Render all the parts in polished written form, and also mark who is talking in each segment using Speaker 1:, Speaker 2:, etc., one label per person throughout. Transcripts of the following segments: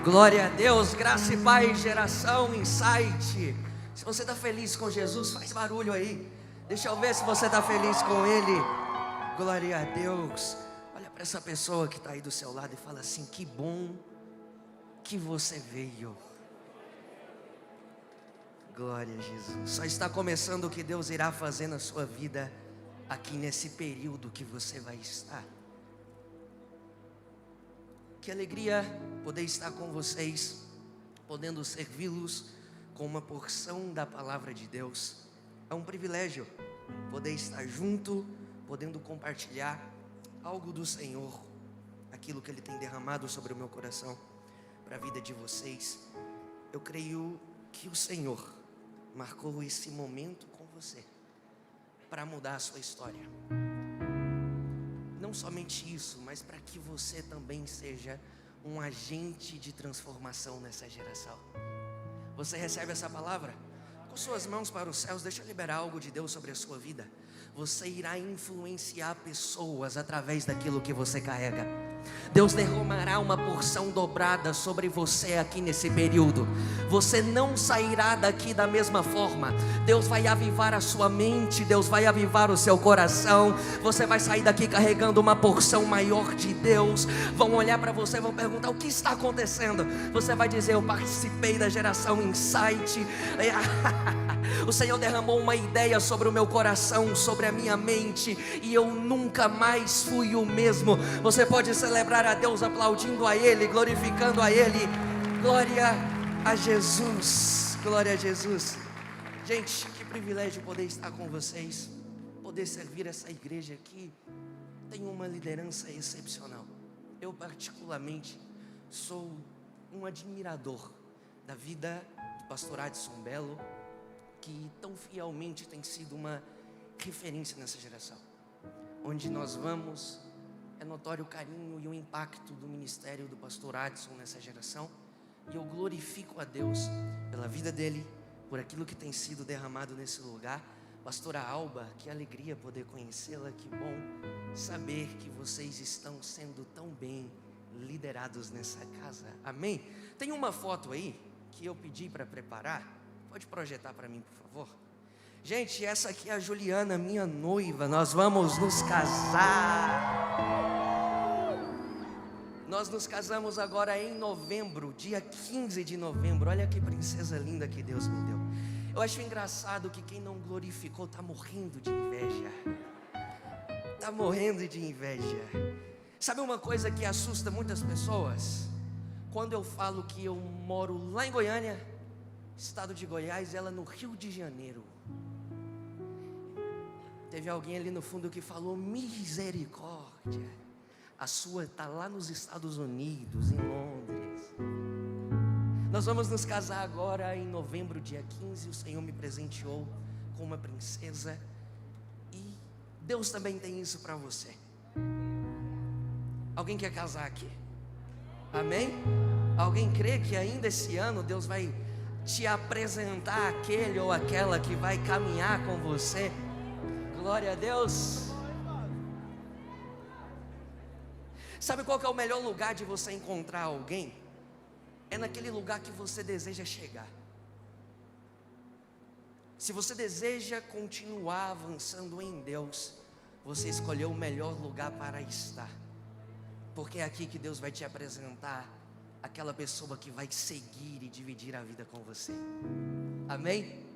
Speaker 1: Glória a Deus, graça e paz, geração Insight. Se você está feliz com Jesus, faz barulho aí. Deixa eu ver se você está feliz com Ele. Glória a Deus. Olha para essa pessoa que está aí do seu lado e fala assim: que bom que você veio. Glória a Jesus. Só está começando o que Deus irá fazer na sua vida aqui nesse período que você vai estar. Que alegria poder estar com vocês, podendo servi-los com uma porção da palavra de Deus. É um privilégio poder estar junto, podendo compartilhar algo do Senhor, aquilo que Ele tem derramado sobre o meu coração, para a vida de vocês. Eu creio que o Senhor marcou esse momento com você, para mudar a sua história. Não somente isso, mas para que você também seja um agente de transformação nessa geração. Você recebe essa palavra? Com suas mãos para os céus, deixa eu liberar algo de Deus sobre a sua vida. Você irá influenciar pessoas através daquilo que você carrega. Deus derramará uma porção dobrada sobre você aqui nesse período. Você não sairá daqui da mesma forma. Deus vai avivar a sua mente, Deus vai avivar o seu coração. Você vai sair daqui carregando uma porção maior de Deus. Vão olhar para você e vão perguntar: o que está acontecendo? Você vai dizer: eu participei da geração Insight. O Senhor derramou uma ideia sobre o meu coração, sobre a minha mente, e eu nunca mais fui o mesmo. Você pode celebrar a Deus aplaudindo a Ele, glorificando a Ele. Glória a Jesus, glória a Jesus. Gente, que privilégio poder estar com vocês, poder servir essa igreja aqui. Tem uma liderança excepcional. Eu particularmente sou um admirador da vida do pastor Adson Belo, que tão fielmente tem sido uma referência nessa geração. Onde nós vamos, é notório o carinho e o impacto do ministério do pastor Adson nessa geração. E eu glorifico a Deus pela vida dele, por aquilo que tem sido derramado nesse lugar. Pastora Alba, que alegria poder conhecê-la, que bom saber que vocês estão sendo tão bem liderados nessa casa, amém? Tem uma foto aí que eu pedi para preparar. Pode projetar para mim, por favor? Gente, essa aqui é a Juliana, minha noiva. Nós vamos nos casar. Nós nos casamos agora em novembro, dia 15 de novembro. Olha que princesa linda que Deus me deu. Eu acho engraçado que quem não glorificou está morrendo de inveja. Está morrendo de inveja. Sabe uma coisa que assusta muitas pessoas? Quando eu falo que eu moro lá em Goiânia, estado de Goiás, ela no Rio de Janeiro. Teve alguém ali no fundo que falou: misericórdia, a sua está lá nos Estados Unidos, em Londres. Nós vamos nos casar agora em novembro, dia 15. O Senhor me presenteou com uma princesa, e Deus também tem isso para você. Alguém quer casar aqui? Amém? Alguém crê que ainda esse ano Deus vai te apresentar aquele ou aquela que vai caminhar com você? Glória a Deus. Sabe qual que é o melhor lugar de você encontrar alguém? É naquele lugar que você deseja chegar. Se você deseja continuar avançando em Deus, você escolheu o melhor lugar para estar, porque é aqui que Deus vai te apresentar aquela pessoa que vai seguir e dividir a vida com você. Amém?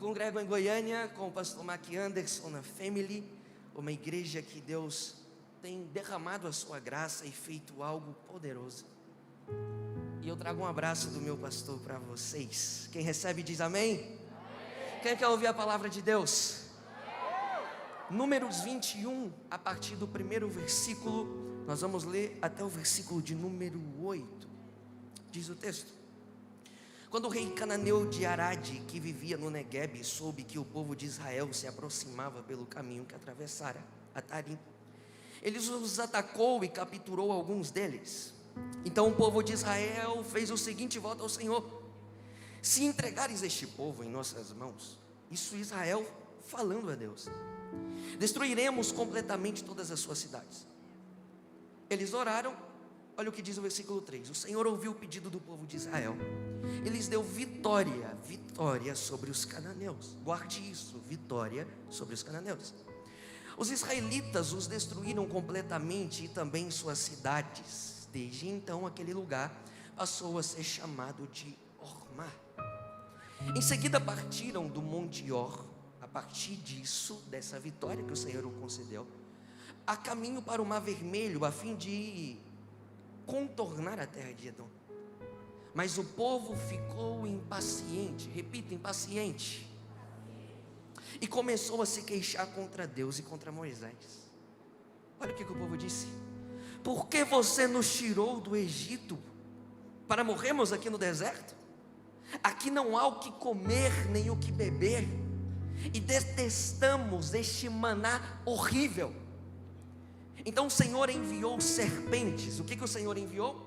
Speaker 1: Congrego em Goiânia com o pastor Mac Anderson na Family, uma igreja que Deus tem derramado a sua graça e feito algo poderoso. E eu trago um abraço do meu pastor para vocês. Quem recebe diz amém? Amém. Quem quer ouvir a palavra de Deus? Números 21, a partir do primeiro versículo, nós vamos ler até o versículo de número 8. Diz o texto: quando o rei cananeu de Arade, que vivia no Neguebe, soube que o povo de Israel se aproximava pelo caminho que atravessara Atarim, ele os atacou e capturou alguns deles. Então o povo de Israel fez o seguinte voto ao Senhor: se entregares este povo em nossas mãos, isso Israel falando a Deus, destruiremos completamente todas as suas cidades. Eles oraram Olha o que diz o versículo 3: o Senhor ouviu o pedido do povo de Israel, e lhes deu vitória sobre os cananeus. Guarde isso, vitória sobre os cananeus. Os israelitas os destruíram completamente, e também suas cidades. Desde então aquele lugar passou a ser chamado de Ormá. Em seguida partiram do Monte Or, a partir disso, dessa vitória que o Senhor o concedeu, a caminho para o Mar Vermelho, a fim de contornar a terra de Edom. Mas o povo ficou impaciente, repita, impaciente, e começou a se queixar contra Deus e contra Moisés. Olha o que o povo disse: por que você nos tirou do Egito para morrermos aqui no deserto? Aqui não há o que comer nem o que beber, e detestamos este maná horrível. Então o Senhor enviou serpentes. O que o Senhor enviou?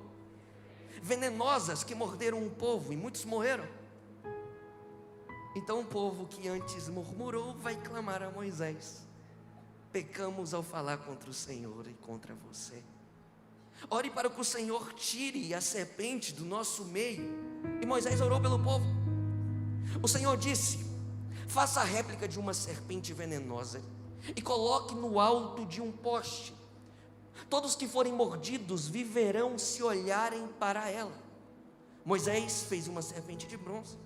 Speaker 1: Venenosas, que morderam o povo, e muitos morreram. Então o povo que antes murmurou vai clamar a Moisés: pecamos ao falar contra o Senhor e contra você. Ore para que o Senhor tire a serpente do nosso meio. E Moisés orou pelo povo. O Senhor disse: faça a réplica de uma serpente venenosa e coloque no alto de um poste. Todos que forem mordidos viverão se olharem para ela. Moisés fez uma serpente de bronze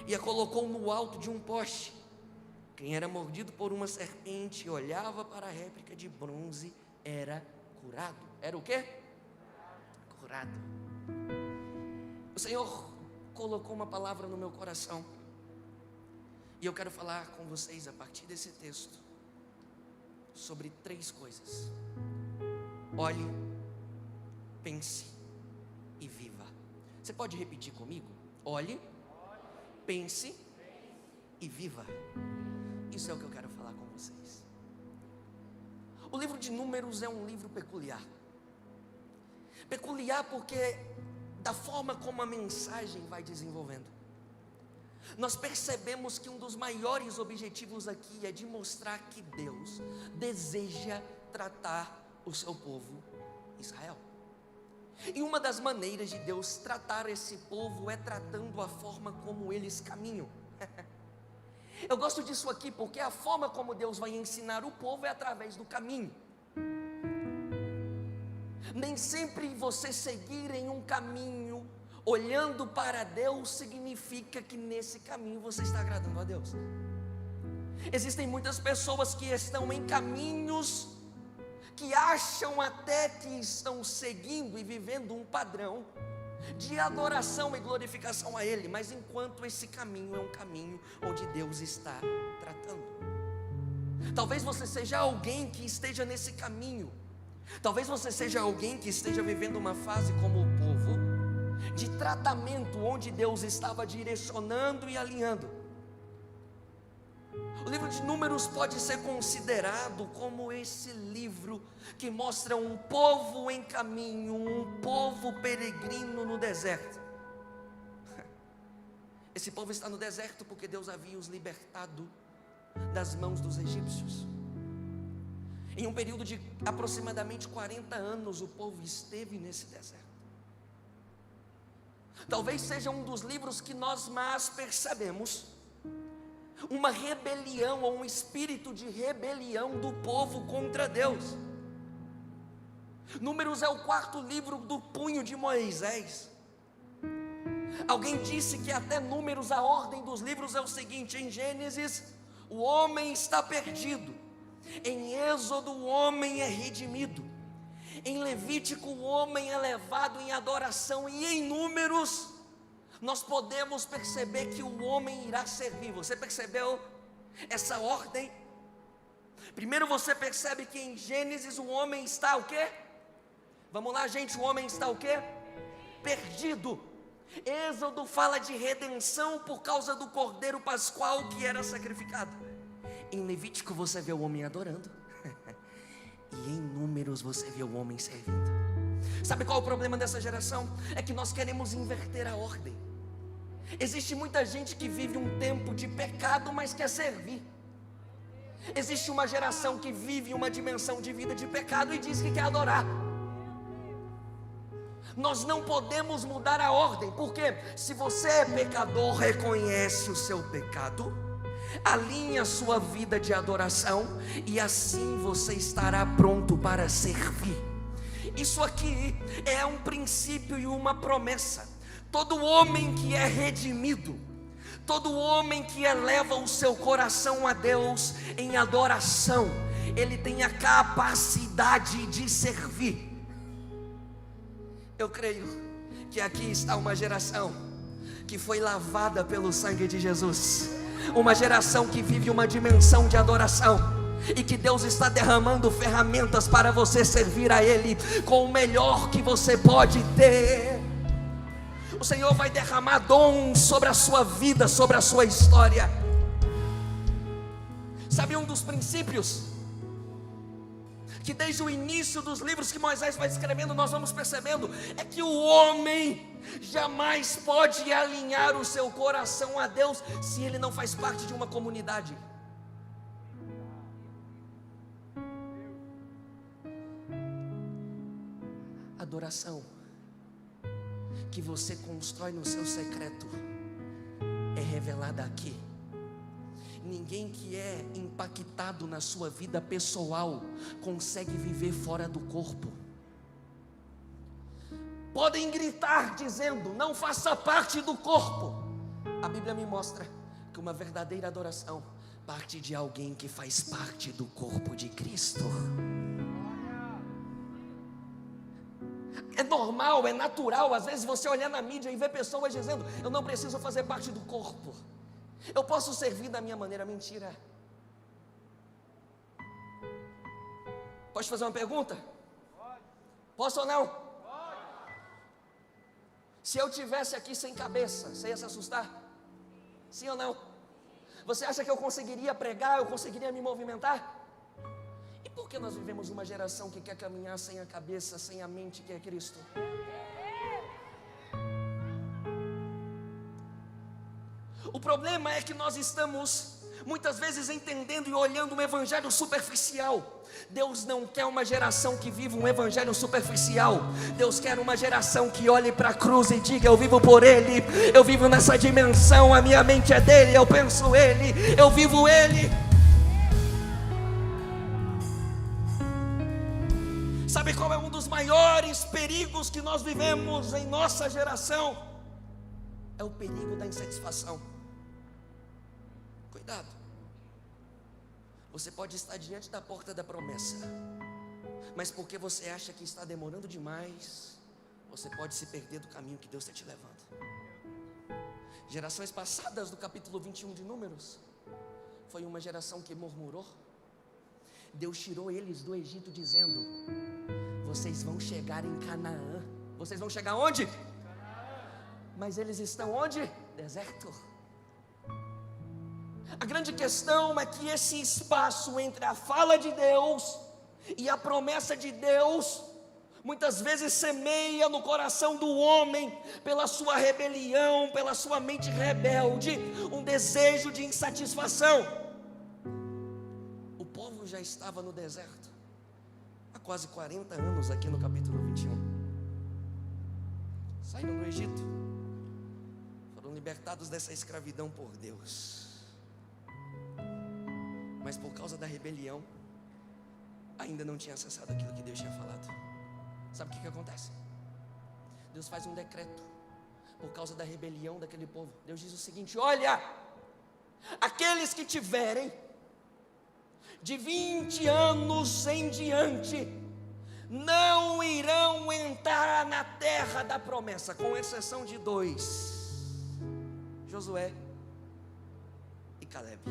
Speaker 1: e a colocou no alto de um poste. Quem era mordido por uma serpente e olhava para a réplica de bronze era curado. Era o quê? Curado. O Senhor colocou uma palavra no meu coração, e eu quero falar com vocês a partir desse texto sobre 3 coisas: olhe, pense e viva. Você pode repetir comigo? Olhe, pense e viva. Isso é o que eu quero falar com vocês. O livro de Números é um livro peculiar. Peculiar porque da forma como a mensagem vai desenvolvendo, nós percebemos que um dos maiores objetivos aqui é de mostrar que Deus deseja tratar o seu povo Israel. E uma das maneiras de Deus tratar esse povo é tratando a forma como eles caminham. Eu gosto disso aqui porque a forma como Deus vai ensinar o povo é através do caminho. Nem sempre você seguir em um caminho olhando para Deus significa que nesse caminho você está agradando a Deus. Existem muitas pessoas que estão em caminhos que acham até que estão seguindo e vivendo um padrão de adoração e glorificação a Ele, mas enquanto esse caminho é um caminho onde Deus está tratando. Talvez você seja alguém que esteja nesse caminho. Talvez você seja alguém que esteja vivendo uma fase como o povo, de tratamento, onde Deus estava direcionando e alinhando. O livro de Números pode ser considerado como esse livro que mostra um povo em caminho, um povo peregrino no deserto. Esse povo está no deserto porque Deus havia os libertado das mãos dos egípcios. Em um período de aproximadamente 40 anos, o povo esteve nesse deserto. Talvez seja um dos livros que nós mais percebemos uma rebelião ou um espírito de rebelião do povo contra Deus. Números é o 4º livro do punho de Moisés. Alguém disse que até Números a ordem dos livros é o seguinte: em Gênesis o homem está perdido, em Êxodo o homem é redimido, em Levítico o homem é levado em adoração, e em Números nós podemos perceber que o homem irá servir. Você percebeu essa ordem? Primeiro você percebe que em Gênesis o homem está o quê? Vamos lá, gente, o homem está o quê? Perdido. Êxodo fala de redenção por causa do cordeiro pascual que era sacrificado. Em Levítico você vê o homem adorando e em Números você vê o homem servindo. Sabe qual é o problema dessa geração? É que nós queremos inverter a ordem. Existe muita gente que vive um tempo de pecado, mas quer servir. Existe uma geração que vive uma dimensão de vida de pecado e diz que quer adorar. Nós não podemos mudar a ordem, porque se você é pecador, reconhece o seu pecado, alinha a sua vida de adoração, e assim você estará pronto para servir. Isso aqui é um princípio e uma promessa. Todo homem que é redimido, todo homem que eleva o seu coração a Deus em adoração, ele tem a capacidade de servir. Eu creio que aqui está uma geração que foi lavada pelo sangue de Jesus, uma geração que vive uma dimensão de adoração, e que Deus está derramando ferramentas para você servir a Ele com o melhor que você pode ter. O Senhor vai derramar dons sobre a sua vida, sobre a sua história. Sabe, um dos princípios que desde o início dos livros que Moisés vai escrevendo, nós vamos percebendo, é que o homem jamais pode alinhar o seu coração a Deus se ele não faz parte de uma comunidade. Adoração que você constrói no seu secreto é revelada aqui. Ninguém que é impactado na sua vida pessoal consegue viver fora do corpo. Podem gritar dizendo: não faça parte do corpo. A Bíblia me mostra que uma verdadeira adoração parte de alguém que faz parte do corpo de Cristo. É normal, é natural, às vezes você olhar na mídia e ver pessoas dizendo: eu não preciso fazer parte do corpo, eu posso servir da minha maneira. Mentira. Posso fazer uma pergunta? Posso ou não? Se eu tivesse aqui sem cabeça, você ia se assustar? Sim ou não? Você acha que eu conseguiria pregar, eu conseguiria me movimentar? E por que nós vivemos uma geração que quer caminhar sem a cabeça, sem a mente que é Cristo? O problema é que nós estamos muitas vezes entendendo e olhando um evangelho superficial. Deus não quer uma geração que viva um evangelho superficial. Deus quer uma geração que olhe para a cruz e diga: eu vivo por Ele, eu vivo nessa dimensão, a minha mente é dele, eu penso Ele, eu vivo Ele. Sabe qual é um dos maiores perigos que nós vivemos em nossa geração? É o perigo da insatisfação. Cuidado. Você pode estar diante da porta da promessa, mas porque você acha que está demorando demais, você pode se perder do caminho que Deus está te levando. Gerações passadas do capítulo 21 de Números, foi uma geração que murmurou. Deus tirou eles do Egito dizendo: vocês vão chegar em Canaã. Vocês vão chegar onde? Mas eles estão onde? Deserto. A grande questão é que esse espaço entre a fala de Deus e a promessa de Deus muitas vezes semeia no coração do homem, pela sua rebelião, pela sua mente rebelde, um desejo de insatisfação. O povo já estava no deserto há quase 40 anos, aqui no capítulo 21. Saíram do Egito, foram libertados dessa escravidão por Deus, mas por causa da rebelião, ainda não tinha acessado aquilo que Deus tinha falado. Sabe o que acontece? Deus faz um decreto, por causa da rebelião daquele povo. Deus diz o seguinte: olha, aqueles que tiverem de 20 anos em diante, não irão entrar na terra da promessa, com exceção de 2, Josué e Caleb.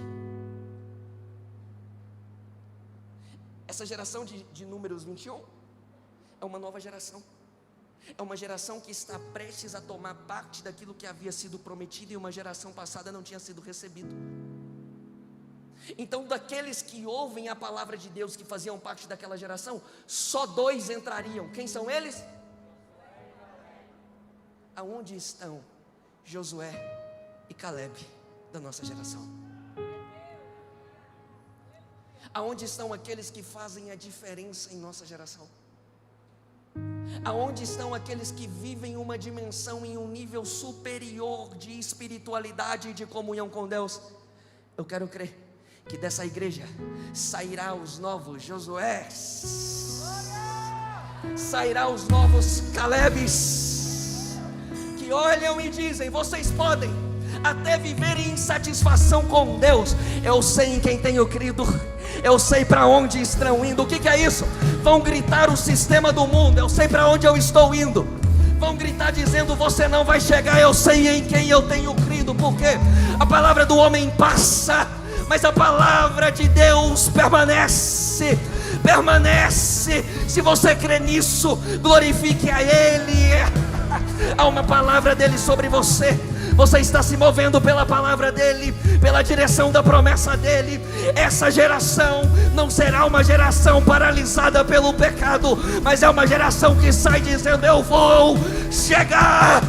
Speaker 1: Essa geração de Números 21 é uma nova geração. É uma geração que está prestes a tomar parte daquilo que havia sido prometido, e uma geração passada não tinha sido recebido. Então, daqueles que ouvem a palavra de Deus, que faziam parte daquela geração, só 2 entrariam. Quem são eles? Aonde estão Josué e Caleb da nossa geração? Aonde estão aqueles que fazem a diferença em nossa geração? Aonde estão aqueles que vivem uma dimensão em um nível superior de espiritualidade e de comunhão com Deus? Eu quero crer que dessa igreja sairá os novos Josués, sairá os novos Calebes, que olham e dizem: vocês podem até viver em insatisfação com Deus. Eu sei em quem tenho crido, eu sei para onde estão indo. O que é isso? Vão gritar o sistema do mundo, eu sei para onde eu estou indo. Vão gritar dizendo: você não vai chegar. Eu sei em quem eu tenho crido, porque a palavra do homem passa, mas a palavra de Deus permanece. Permanece. Se você crê nisso, glorifique a Ele. Há uma palavra dele sobre você. Você está se movendo pela palavra dele, pela direção da promessa dele. Essa geração não será uma geração paralisada pelo pecado, mas é uma geração que sai dizendo: eu vou chegar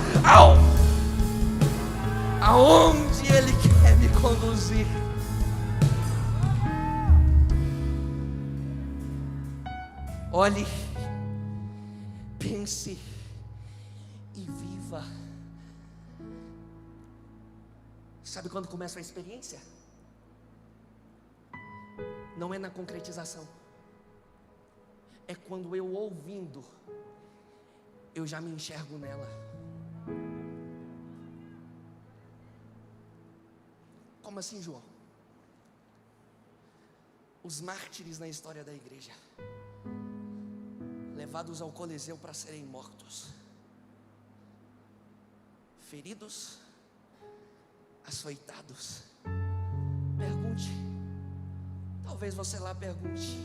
Speaker 1: aonde ele quer me conduzir. Olhe, pense e viva. Sabe quando começa a experiência? Não é na concretização, é quando eu ouvindo, eu já me enxergo nela. Como assim, João? Os mártires na história da igreja, levados ao Coliseu para serem mortos, feridos, açoitados. Pergunte, talvez você lá pergunte: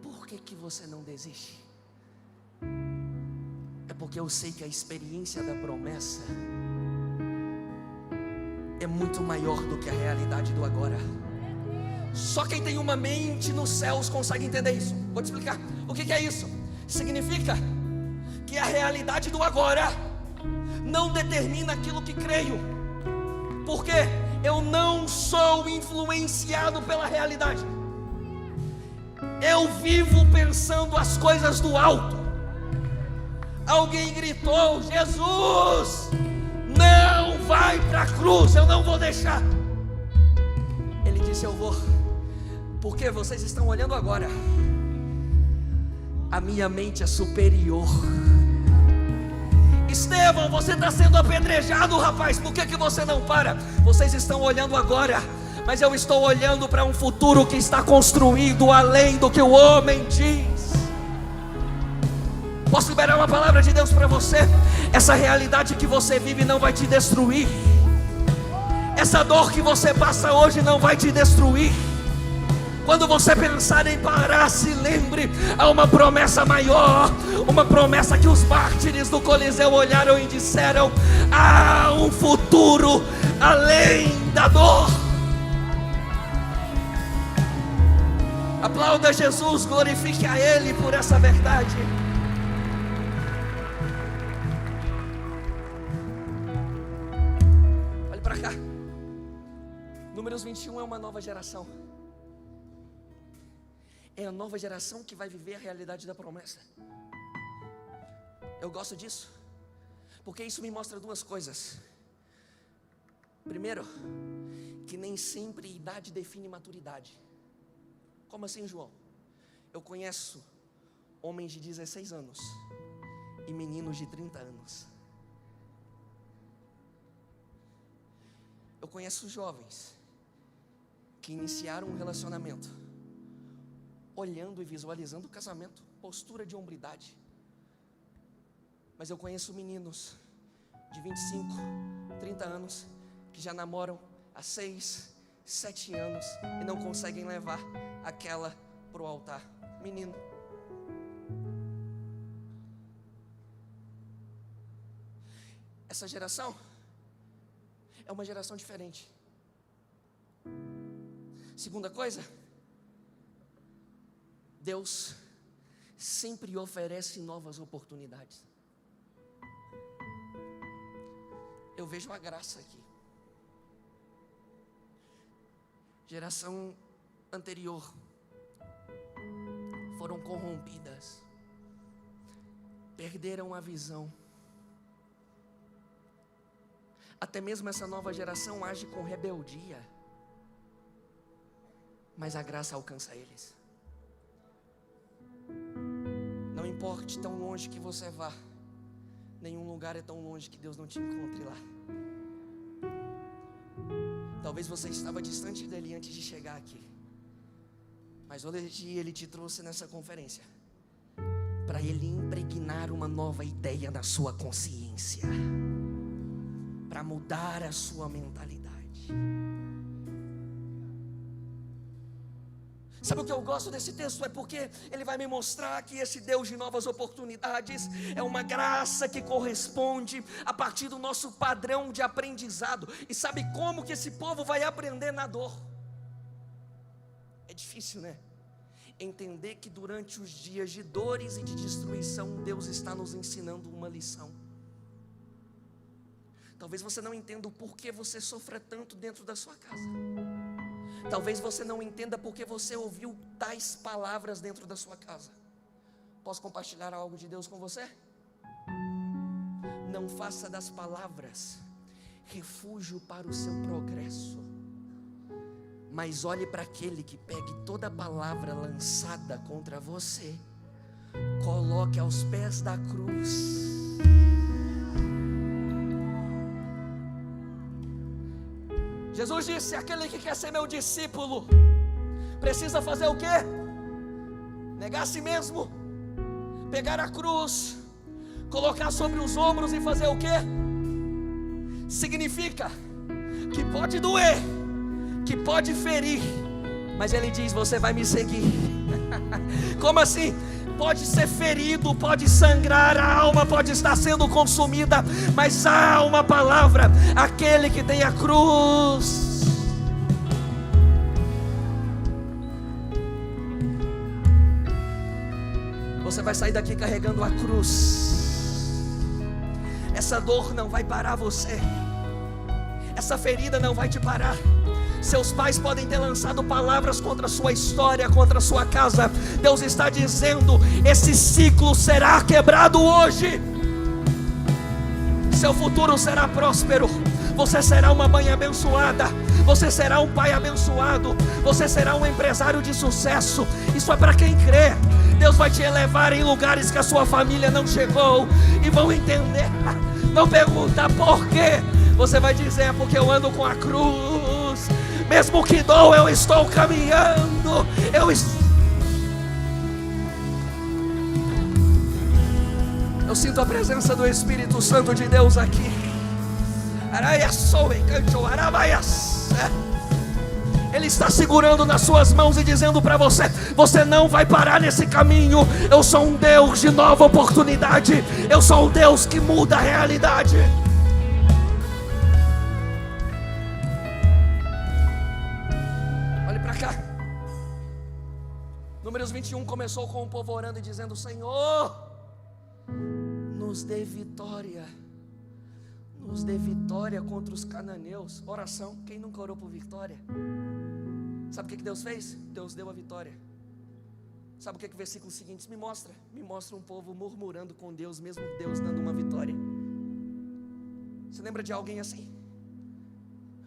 Speaker 1: por que você não desiste? É porque eu sei que a experiência da promessa é muito maior do que a realidade do agora. Só quem tem uma mente nos céus consegue entender isso. Vou te explicar. O que é isso? Significa que a realidade do agora não determina aquilo que creio, porque eu não sou influenciado pela realidade. Eu vivo pensando as coisas do alto. Alguém gritou: Jesus não vai para a cruz, eu não vou deixar. Ele disse: eu vou, porque vocês estão olhando agora. A minha mente é superior. Estevão, você está sendo apedrejado, rapaz, por que você não para? Vocês estão olhando agora, mas eu estou olhando para um futuro que está construído além do que o homem diz. Posso liberar uma palavra de Deus para você? Essa realidade que você vive não vai te destruir. Essa dor que você passa hoje não vai te destruir. Quando você pensar em parar, se lembre: há uma promessa maior, uma promessa que os mártires do Coliseu olharam e disseram: há um futuro além da dor. Aplauda Jesus, glorifique a Ele por essa verdade. Olhe para cá. Números 21 é uma nova geração. É a nova geração que vai viver a realidade da promessa. Eu gosto disso, porque isso me mostra duas coisas. Primeiro, que nem sempre idade define maturidade. Como assim, João? Eu conheço homens de 16 anos e meninos de 30 anos. Eu conheço jovens que iniciaram um relacionamento olhando e visualizando o casamento, postura de hombridade. Mas eu conheço meninos de 25, 30 anos que já namoram há 6, 7 anos e não conseguem levar aquela para o altar. Menino, essa geração é uma geração diferente. Segunda coisa, Deus sempre oferece novas oportunidades. Eu vejo a graça aqui. Geração anterior foram corrompidas. perderam a visão. Até mesmo essa nova geração age com rebeldia, mas a graça alcança eles. Não importe tão longe que você vá, nenhum lugar é tão longe que Deus não te encontre lá. Talvez você estava distante dele antes de chegar aqui, mas hoje ele te trouxe nessa conferência para ele impregnar uma nova ideia na sua consciência, para mudar a sua mentalidade. Sabe o que eu gosto desse texto? É porque ele vai me mostrar que esse Deus de novas oportunidades é uma graça que corresponde a partir do nosso padrão de aprendizado. E sabe como que esse povo vai aprender na dor? É difícil, né? Entender que durante os dias de dores e de destruição, Deus está nos ensinando uma lição. Talvez você não entenda o porquê você sofra tanto dentro da sua casa. Talvez você não entenda porque você ouviu tais palavras dentro da sua casa. Posso compartilhar algo de Deus com você? Não faça das palavras refúgio para o seu progresso, mas olhe para aquele que pegue toda palavra lançada contra você, coloque aos pés da cruz. Jesus disse: aquele que quer ser meu discípulo precisa fazer o quê? Negar a si mesmo, pegar a cruz, colocar sobre os ombros e fazer o quê? Significa que pode doer, que pode ferir, mas ele diz: você vai me seguir. Como assim? Pode ser ferido, pode sangrar, a alma pode estar sendo consumida, mas há uma palavra: aquele que tem a cruz. Você vai sair daqui carregando a cruz. Essa dor não vai parar você, essa ferida não vai te parar. Seus pais podem ter lançado palavras contra a sua história, contra a sua casa. Deus está dizendo: esse ciclo será quebrado hoje. Seu futuro será próspero. Você será uma mãe abençoada. Você será um pai abençoado. Você será um empresário de sucesso. Isso é para quem crê. Deus vai te elevar em lugares que a sua família não chegou, e vão entender. Não pergunta por quê. Você vai dizer: é porque eu ando com a cruz. Mesmo que doa, eu estou caminhando. Eu sinto a presença do Espírito Santo de Deus aqui. Ele está segurando nas suas mãos e dizendo para você: você não vai parar nesse caminho. Eu sou um Deus de nova oportunidade. Eu sou um Deus que muda a realidade. Números 21 começou com o povo orando e dizendo: Senhor, nos dê vitória. Nos dê vitória contra os cananeus. Oração, quem nunca orou por vitória? Sabe o que Deus fez? Deus deu a vitória. Sabe o que o versículo seguinte me mostra? Me mostra um povo murmurando com Deus, mesmo Deus dando uma vitória. Você lembra de alguém assim?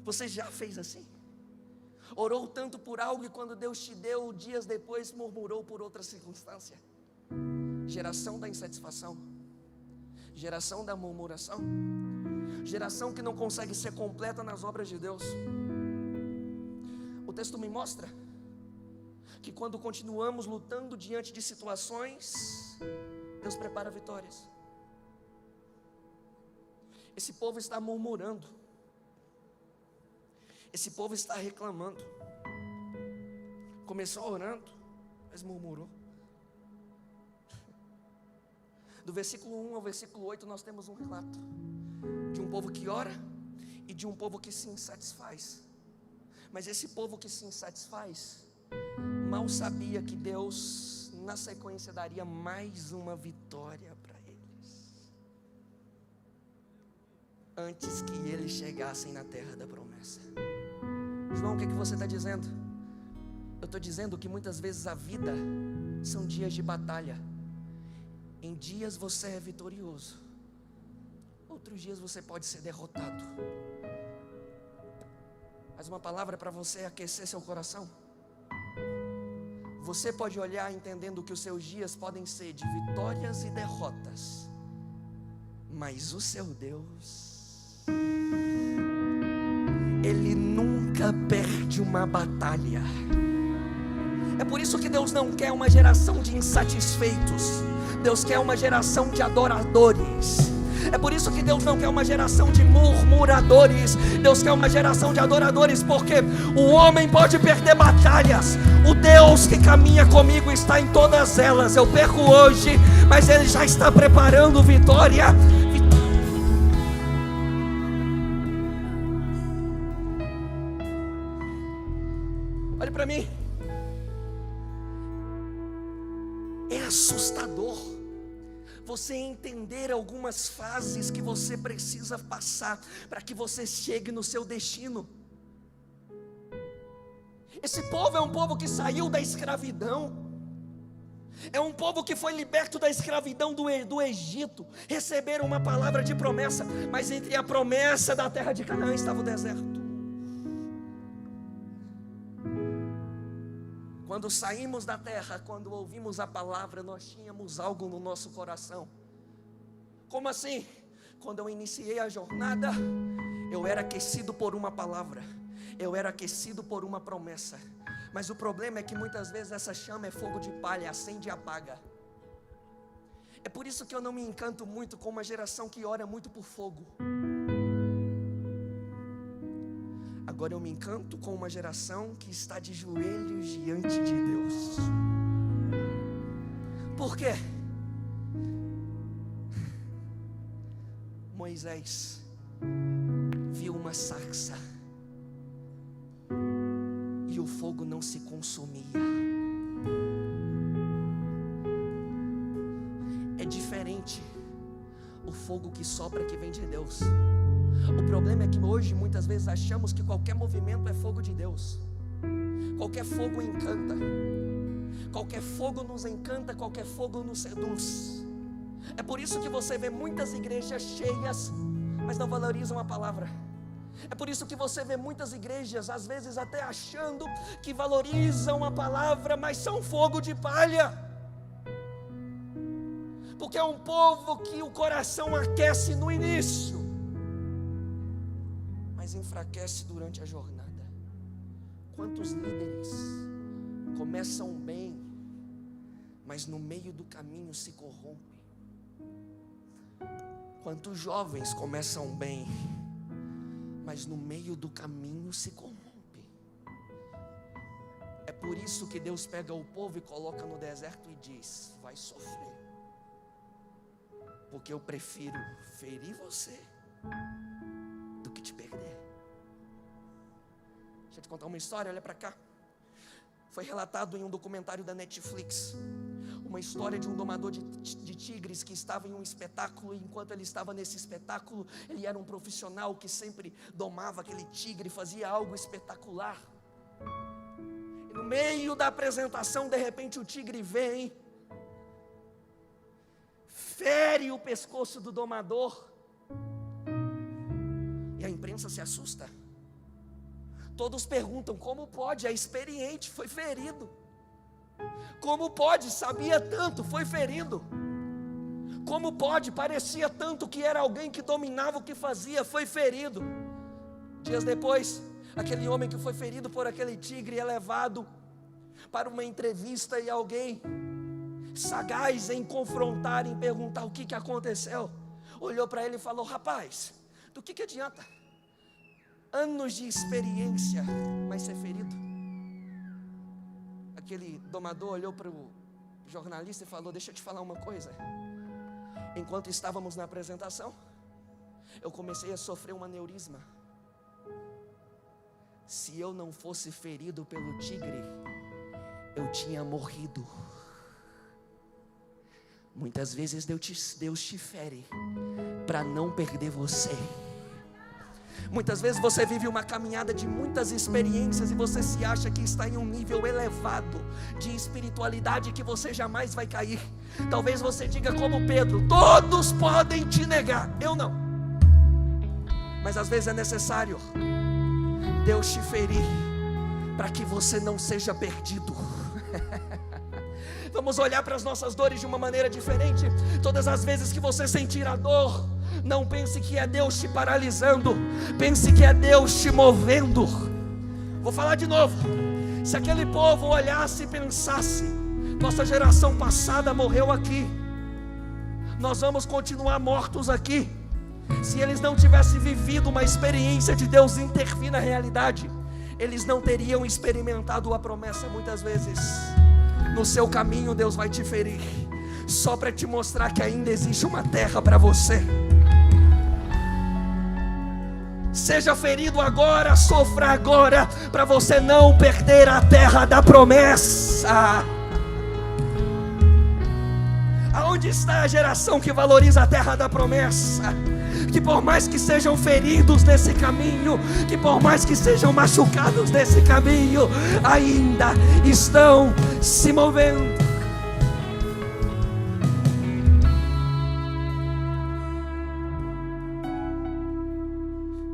Speaker 1: Você já fez assim? Orou tanto por algo e quando Deus te deu, dias depois murmurou por outra circunstância. Geração da insatisfação, geração da murmuração, geração que não consegue ser completa nas obras de Deus. O texto me mostra que quando continuamos lutando diante de situações, Deus prepara vitórias. Esse povo está murmurando, esse povo está reclamando. Começou orando, mas murmurou. Do versículo 1 ao versículo 8 nós temos um relato de um povo que ora e de um povo que se insatisfaz. Mas esse povo que se insatisfaz mal sabia que Deus na sequência daria mais uma vitória para eles, antes que eles chegassem na terra da promessa. João, o que você está dizendo? Eu estou dizendo que muitas vezes a vida são dias de batalha. Em dias você é vitorioso, outros dias você pode ser derrotado. Mas uma palavra para você aquecer seu coração. Você pode olhar entendendo que os seus dias podem ser de vitórias e derrotas, mas o seu Deus, Ele nunca perde uma batalha. É por isso que Deus não quer uma geração de insatisfeitos, Deus quer uma geração de adoradores. É por isso que Deus não quer uma geração de murmuradores, Deus quer uma geração de adoradores, porque o homem pode perder batalhas, o Deus que caminha comigo está em todas elas. Eu perco hoje, mas Ele já está preparando vitória. Olhe para mim, é assustador você entender algumas fases que você precisa passar para que você chegue no seu destino. Esse povo é um povo que saiu da escravidão, é um povo que foi liberto da escravidão do Egito, receberam uma palavra de promessa, mas entre a promessa da terra de Canaã estava o deserto. Quando saímos da terra, quando ouvimos a palavra, nós tínhamos algo no nosso coração. Como assim? Quando eu iniciei a jornada, eu era aquecido por uma palavra, eu era aquecido por uma promessa. Mas o problema é que muitas vezes essa chama é fogo de palha, acende e apaga. É por isso que eu não me encanto muito com uma geração que ora muito por fogo. Agora eu me encanto com uma geração que está de joelhos diante de Deus. Por quê? Moisés viu uma sarça e o fogo não se consumia. É diferente o fogo que sopra que vem de Deus. O problema é que hoje muitas vezes achamos que qualquer movimento é fogo de Deus. Qualquer fogo encanta, qualquer fogo nos encanta, qualquer fogo nos seduz. É por isso que você vê muitas igrejas cheias, mas não valorizam a palavra. É por isso que você vê muitas igrejas, às vezes até achando que valorizam a palavra, mas são fogo de palha. Porque é um povo que o coração aquece no início, mas enfraquece durante a jornada. Quantos líderes começam bem, mas no meio do caminho se corrompem? Quantos jovens começam bem, mas no meio do caminho se corrompem? É por isso que Deus pega o povo e coloca no deserto e diz: vai sofrer, porque eu prefiro ferir você do que te perder. Deixa eu te contar uma história, olha para cá. Foi relatado em um documentário da Netflix uma história de um domador de tigres que estava em um espetáculo, e enquanto ele estava nesse espetáculo, ele era um profissional que sempre domava aquele tigre, fazia algo espetacular. E no meio da apresentação, de repente o tigre vem, fere o pescoço do domador, e a imprensa se assusta. Todos perguntam: como pode? É experiente, foi ferido. Como pode? Sabia tanto, foi ferido. Como pode? Parecia tanto que era alguém que dominava o que fazia, foi ferido. Dias depois, aquele homem que foi ferido por aquele tigre é levado para uma entrevista, e alguém sagaz em confrontar, em perguntar o que aconteceu, olhou para ele e falou: rapaz, do que adianta anos de experiência, mas ser ferido? Aquele domador olhou para o jornalista e falou: deixa eu te falar uma coisa. Enquanto estávamos na apresentação, eu comecei a sofrer um aneurisma. Se eu não fosse ferido pelo tigre, eu tinha morrido. Muitas vezes Deus te fere para não perder você. Muitas vezes você vive uma caminhada de muitas experiências e você se acha que está em um nível elevado de espiritualidade que você jamais vai cair. Talvez você diga como Pedro: todos podem te negar, eu não. Mas às vezes é necessário Deus te ferir para que você não seja perdido. Vamos olhar para as nossas dores de uma maneira diferente. Todas as vezes que você sentir a dor, não pense que é Deus te paralisando, pense que é Deus te movendo. Vou falar de novo. Se aquele povo olhasse e pensasse: nossa geração passada morreu aqui, nós vamos continuar mortos aqui. Se eles não tivessem vivido uma experiência de Deus intervir na realidade, eles não teriam experimentado a promessa. Muitas vezes no seu caminho Deus vai te ferir, só para te mostrar que ainda existe uma terra para você. Seja ferido agora, sofra agora, para você não perder a terra da promessa. Aonde está a geração que valoriza a terra da promessa? Que por mais que sejam feridos nesse caminho, que por mais que sejam machucados nesse caminho, ainda estão se movendo.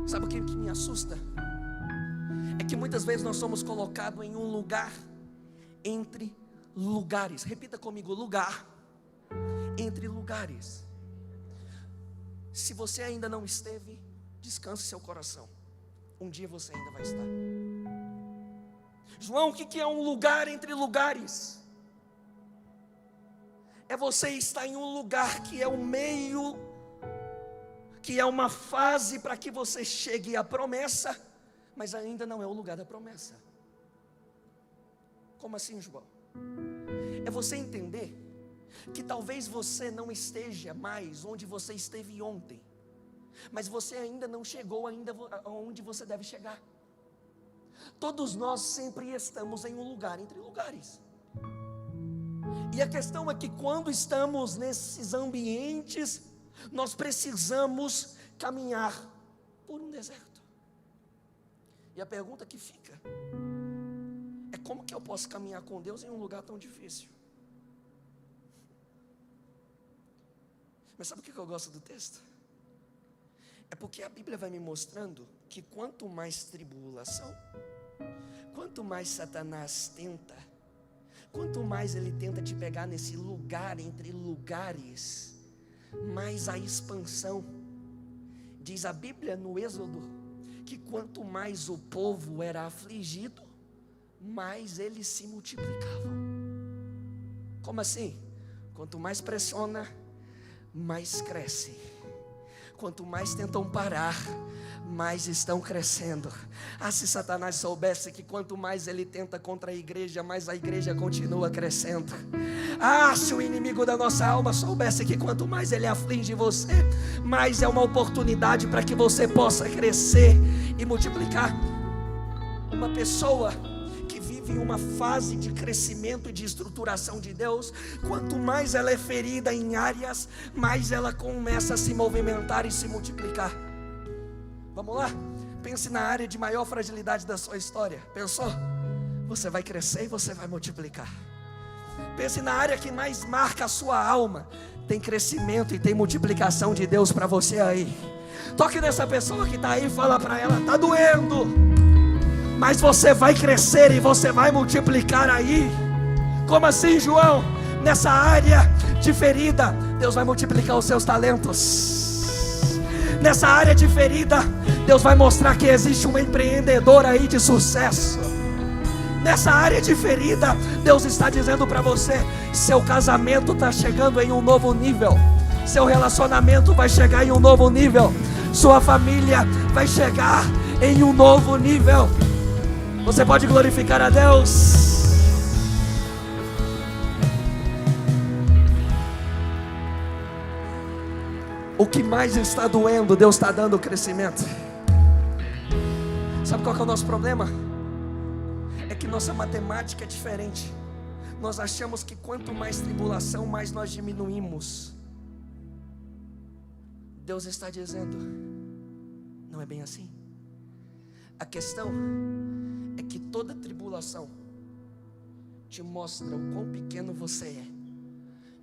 Speaker 1: Sabe o que me assusta? É que muitas vezes nós somos colocados em um lugar entre lugares. Repita comigo: lugar entre lugares. Se você ainda não esteve, descanse seu coração. Um dia você ainda vai estar. João, o que é um lugar entre lugares? É você estar em um lugar que é o meio, que é uma fase para que você chegue à promessa, mas ainda não é o lugar da promessa. Como assim, João? É você entender que talvez você não esteja mais onde você esteve ontem, mas você ainda não chegou ainda onde você deve chegar. Todos nós sempre estamos em um lugar entre lugares. E a questão é que quando estamos nesses ambientes, nós precisamos caminhar por um deserto. E a pergunta que fica é: como que eu posso caminhar com Deus em um lugar tão difícil? Mas sabe o que eu gosto do texto? É porque a Bíblia vai me mostrando que quanto mais tribulação, quanto mais Satanás tenta, quanto mais ele tenta te pegar nesse lugar entre lugares, mais a expansão. Diz a Bíblia no Êxodo que quanto mais o povo era afligido, mais eles se multiplicavam. Como assim? Quanto mais pressiona, mais cresce. Quanto mais tentam parar, mais estão crescendo. Se Satanás soubesse que quanto mais ele tenta contra a igreja, mais a igreja continua crescendo. Se o inimigo da nossa alma soubesse que quanto mais ele aflige você, mais é uma oportunidade para que você possa crescer e multiplicar. Uma pessoa em uma fase de crescimento e de estruturação de Deus, quanto mais ela é ferida em áreas, mais ela começa a se movimentar e se multiplicar. Vamos lá? Pense na área de maior fragilidade da sua história. Pensou? Você vai crescer e você vai multiplicar. Pense na área que mais marca a sua alma. Tem crescimento e tem multiplicação de Deus para você aí. Toque nessa pessoa que está aí e fala para ela: está doendo, mas você vai crescer e você vai multiplicar aí. Como assim, João? Nessa área de ferida, Deus vai multiplicar os seus talentos. Nessa área de ferida, Deus vai mostrar que existe um empreendedor aí de sucesso. Nessa área de ferida, Deus está dizendo para você: seu casamento está chegando em um novo nível. Seu relacionamento vai chegar em um novo nível. Sua família vai chegar em um novo nível. Você pode glorificar a Deus? O que mais está doendo, Deus está dando crescimento. Sabe qual que é o nosso problema? É que nossa matemática é diferente. Nós achamos que quanto mais tribulação, mais nós diminuímos. Deus está dizendo: não é bem assim. A questão é que toda tribulação te mostra o quão pequeno você é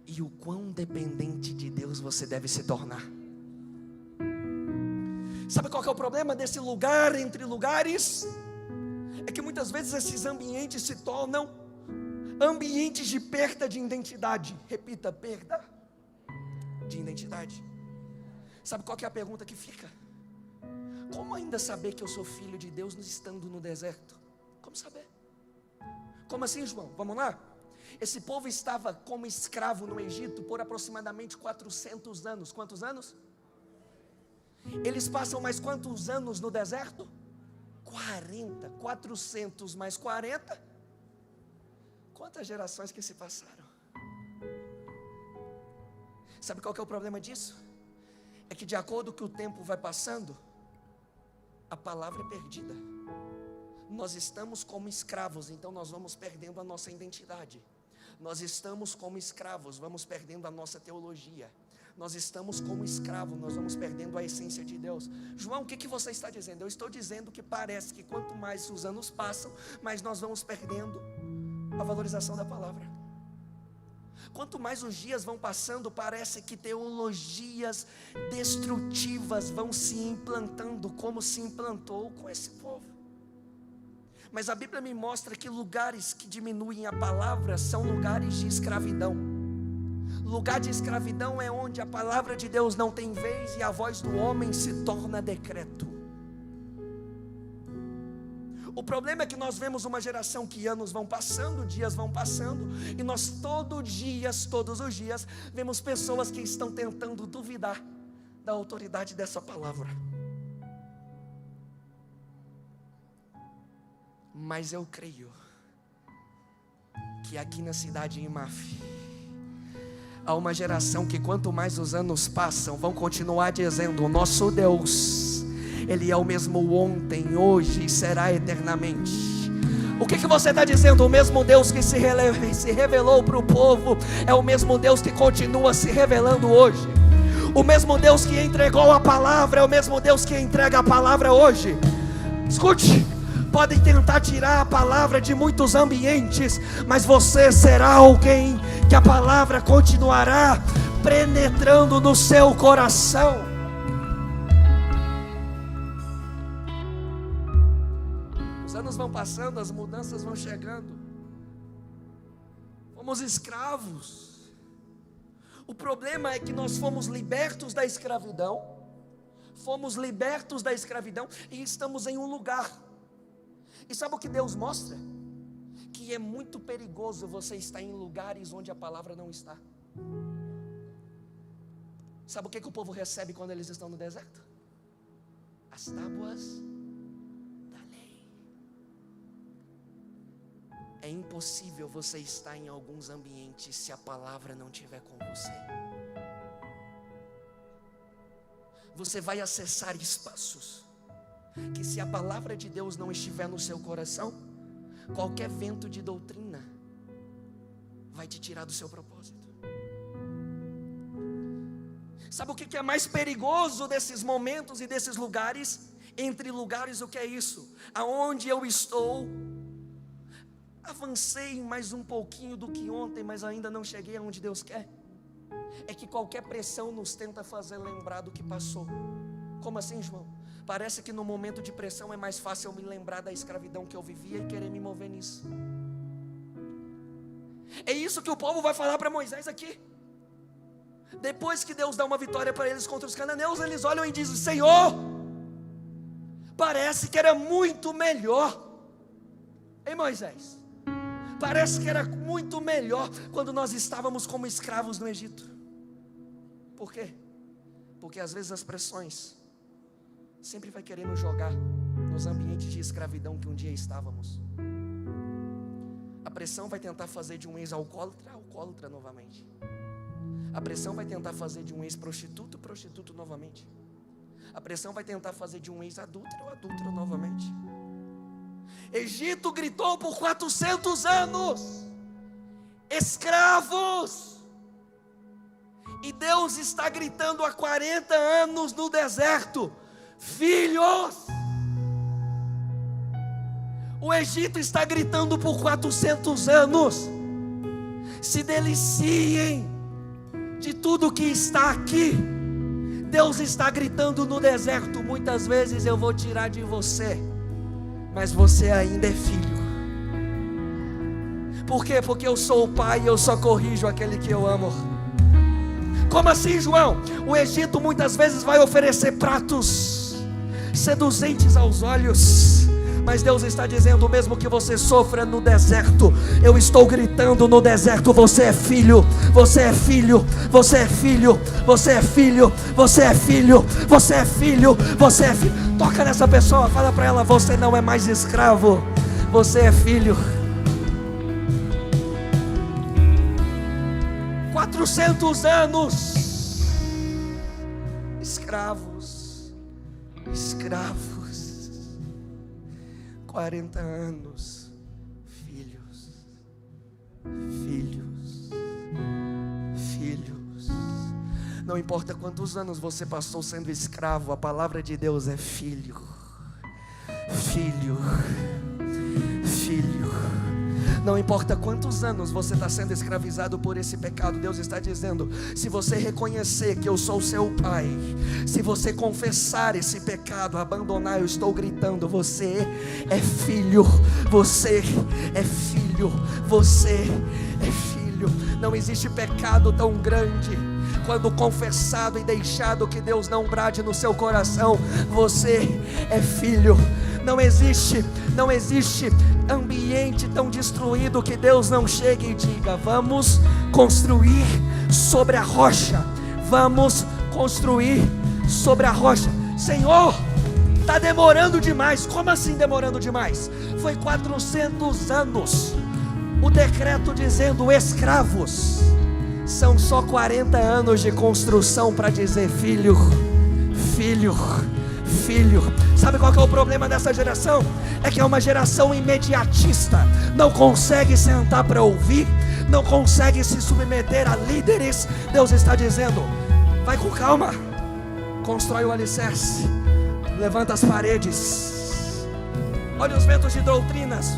Speaker 1: e o quão dependente de Deus você deve se tornar. Sabe qual que é o problema desse lugar entre lugares? É que muitas vezes esses ambientes se tornam ambientes de perda de identidade. Repita, perda de identidade. Sabe qual que é a pergunta que fica? Como ainda saber que eu sou filho de Deus estando no deserto? Como saber? Como assim, João? Vamos lá? Esse povo estava como escravo no Egito por aproximadamente 400 anos. Quantos anos? Eles passam mais quantos anos no deserto? 40. 400 mais 40. Quantas gerações que se passaram? Sabe qual que é o problema disso? É que de acordo com o tempo vai passando, a palavra é perdida. Nós estamos como escravos, então nós vamos perdendo a nossa identidade. Nós estamos como escravos, vamos perdendo a nossa teologia. Nós estamos como escravos, nós vamos perdendo a essência de Deus. João, o que você está dizendo? Eu estou dizendo que parece que quanto mais os anos passam, mais nós vamos perdendo a valorização da palavra. Quanto mais os dias vão passando, parece que teologias destrutivas vão se implantando, como se implantou com esse povo. Mas a Bíblia me mostra que lugares que diminuem a palavra são lugares de escravidão. Lugar de escravidão é onde a palavra de Deus não tem vez e a voz do homem se torna decreto. O problema é que nós vemos uma geração que anos vão passando, dias vão passando, e nós todos os dias, vemos pessoas que estão tentando duvidar da autoridade dessa palavra. Mas eu creio que aqui na cidade de Imaf há uma geração que quanto mais os anos passam, vão continuar dizendo: o nosso Deus, Ele é o mesmo ontem, hoje e será eternamente. O que você está dizendo? O mesmo Deus que se revelou para o povo é o mesmo Deus que continua se revelando hoje. O mesmo Deus que entregou a palavra é o mesmo Deus que entrega a palavra hoje. Escute, podem tentar tirar a palavra de muitos ambientes, mas você será alguém que a palavra continuará penetrando no seu coração. Os anos vão passando, as mudanças vão chegando. Fomos escravos. O problema é que nós fomos libertos da escravidão. Fomos libertos da escravidão e estamos em um lugar. E sabe o que Deus mostra? Que é muito perigoso você estar em lugares onde a palavra não está. Sabe o que o povo recebe quando eles estão no deserto? As tábuas da lei. É impossível você estar em alguns ambientes se a palavra não estiver com você. Você vai acessar espaços que, se a palavra de Deus não estiver no seu coração, qualquer vento de doutrina vai te tirar do seu propósito. Sabe o que é mais perigoso desses momentos e desses lugares? Entre lugares, o que é isso? Aonde eu estou, avancei mais um pouquinho do que ontem, mas ainda não cheguei aonde Deus quer. É que qualquer pressão nos tenta fazer lembrar do que passou. Como assim, João? Parece que no momento de pressão é mais fácil eu me lembrar da escravidão que eu vivia e querer me mover nisso. É isso que o povo vai falar para Moisés aqui. Depois que Deus dá uma vitória para eles contra os cananeus, eles olham e dizem: Senhor, parece que era muito melhor. Hein, Moisés? Parece que era muito melhor quando nós estávamos como escravos no Egito. Por quê? Porque às vezes as pressões sempre vai querer nos jogar nos ambientes de escravidão que um dia estávamos. A pressão vai tentar fazer de um ex-alcoólatra alcoólatra novamente. A pressão vai tentar fazer de um ex-prostituto prostituto novamente. A pressão vai tentar fazer de um ex-adúltero adúltero novamente. Egito gritou por 400 anos, escravos. E Deus está gritando há 40 anos no deserto: filhos. O Egito está gritando por 400 anos: se deliciem de tudo que está aqui. Deus está gritando no deserto: muitas vezes eu vou tirar de você, mas você ainda é filho. Por quê? Porque eu sou o pai e eu só corrijo aquele que eu amo. Como assim, João? O Egito muitas vezes vai oferecer pratos seduzentes aos olhos, mas Deus está dizendo: mesmo que você sofra no deserto, eu estou gritando no deserto: você é filho, você é filho, você é filho, você é filho, você é filho, você é filho, você é filho. Toca nessa pessoa, fala para ela: você não é mais escravo, você é filho. 400 anos, escravos, 40 anos, filhos. Não importa quantos anos você passou sendo escravo, a palavra de Deus é filho. Não importa quantos anos você está sendo escravizado por esse pecado, Deus está dizendo: se você reconhecer que eu sou seu pai, se você confessar esse pecado, abandonar, eu estou gritando: você é filho, você é filho, você é filho. Não existe pecado tão grande quando confessado e deixado que Deus não brade no seu coração: você é filho. Não existe ambiente tão destruído que Deus não chegue e diga: vamos construir sobre a rocha, vamos construir sobre a rocha. Senhor, está demorando demais. Como assim demorando demais? Foi 400 anos o decreto dizendo escravos. São só 40 anos de construção para dizer filho. Sabe qual que é o problema dessa geração? É que é uma geração imediatista. Não consegue sentar para ouvir, não consegue se submeter a líderes. Deus está dizendo: vai com calma, constrói o alicerce, levanta as paredes, olha os ventos de doutrinas,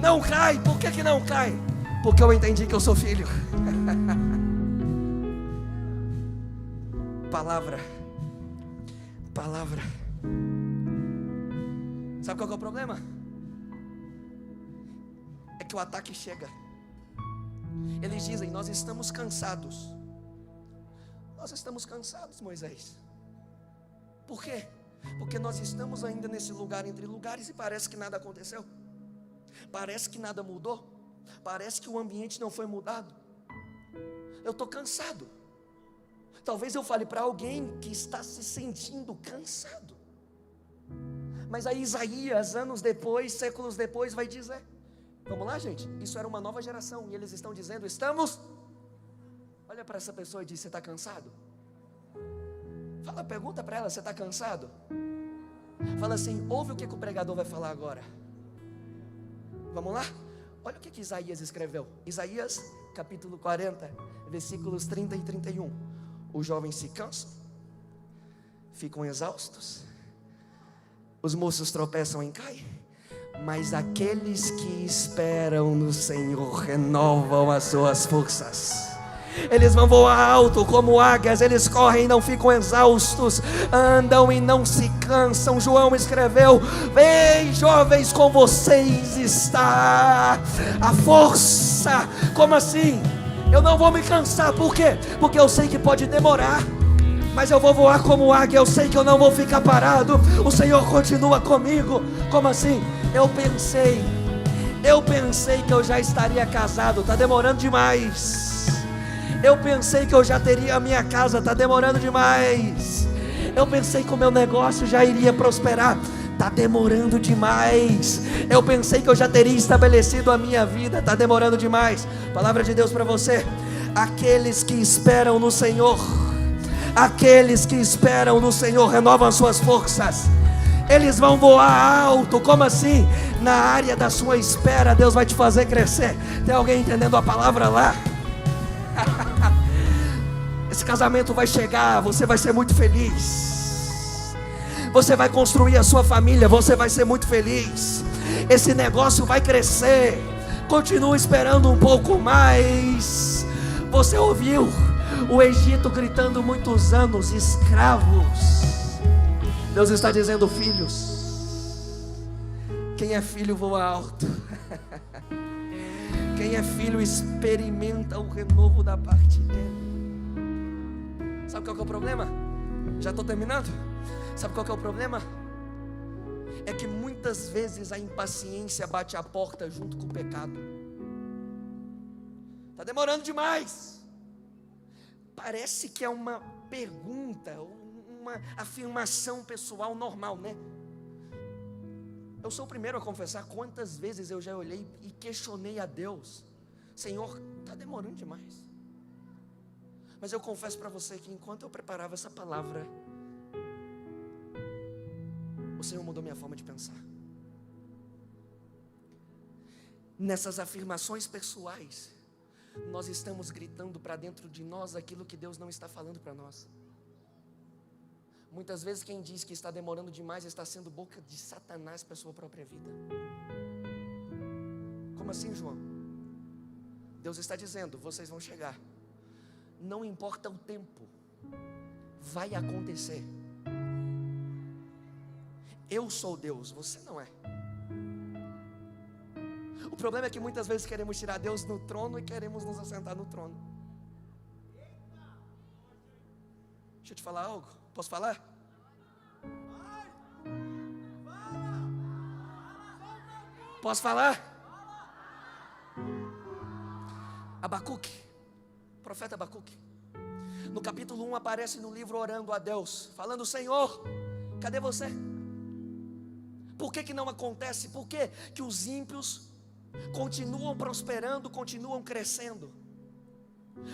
Speaker 1: não cai. Por que não cai? Porque eu entendi que eu sou filho. Palavra. Sabe qual que é o problema? É que o ataque chega. Eles dizem: nós estamos cansados. Nós estamos cansados, Moisés. Por quê? Porque nós estamos ainda nesse lugar entre lugares e parece que nada aconteceu. Parece que nada mudou. Parece que o ambiente não foi mudado. Eu estou cansado. Talvez eu fale para alguém que está se sentindo cansado. Mas aí Isaías, anos depois, séculos depois, vai dizer: vamos lá, gente, isso era uma nova geração. E eles estão dizendo: estamos. Olha para essa pessoa e diz: você está cansado? Pergunta para ela: você está cansado? Fala assim: ouve o que o pregador vai falar agora. Vamos lá? Olha o que Isaías escreveu. Isaías capítulo 40, versículos 30 e 31. Os jovens se cansam, ficam exaustos, os moços tropeçam e caem, mas aqueles que esperam no Senhor renovam as suas forças. Eles vão voar alto como águias, eles correm e não ficam exaustos, andam e não se cansam. João escreveu: vem, jovens, com vocês está a força. Como assim? Eu não vou me cansar. Por quê? Porque eu sei que pode demorar, mas eu vou voar como águia. Eu sei que eu não vou ficar parado. O Senhor continua comigo. Como assim? Eu pensei que eu já estaria casado. Está demorando demais. Eu pensei que eu já teria a minha casa. Está demorando demais. Eu pensei que o meu negócio já iria prosperar. Está demorando demais. Eu pensei que eu já teria estabelecido a minha vida. Está demorando demais. Palavra de Deus para você: aqueles que esperam no Senhor, aqueles que esperam no Senhor renovam as suas forças. Eles vão voar alto. Como assim? Na área da sua espera, Deus vai te fazer crescer. Tem alguém entendendo a palavra lá? Esse casamento vai chegar, você vai ser muito feliz. Você vai construir a sua família, você vai ser muito feliz. Esse negócio vai crescer. Continua esperando um pouco mais. Você ouviu o Egito gritando muitos anos, escravos. Deus está dizendo: filhos, quem é filho voa alto. Quem é filho experimenta o renovo da parte dele. Sabe qual que é o problema? Já estou terminando. Sabe qual que é o problema? É que muitas vezes a impaciência bate a porta junto com o pecado. Está demorando demais. Parece que é uma pergunta, uma afirmação pessoal normal, né? Eu sou o primeiro a confessar quantas vezes eu já olhei e questionei a Deus: Senhor, está demorando demais. Mas eu confesso para você que enquanto eu preparava essa palavra, o Senhor mudou minha forma de pensar. Nessas afirmações pessoais, nós estamos gritando para dentro de nós aquilo que Deus não está falando para nós. Muitas vezes quem diz que está demorando demais está sendo boca de Satanás para a sua própria vida. Como assim, João? Deus está dizendo: vocês vão chegar. Não importa o tempo, vai acontecer. Eu sou Deus, você não é. O problema é que muitas vezes queremos tirar Deus do trono e queremos nos assentar no trono. Deixa eu te falar algo, posso falar? Posso falar? Abacuque, profeta Abacuque, no capítulo 1 aparece no livro orando a Deus, falando: Senhor, cadê você? Por que não acontece? Por que os ímpios continuam prosperando, continuam crescendo?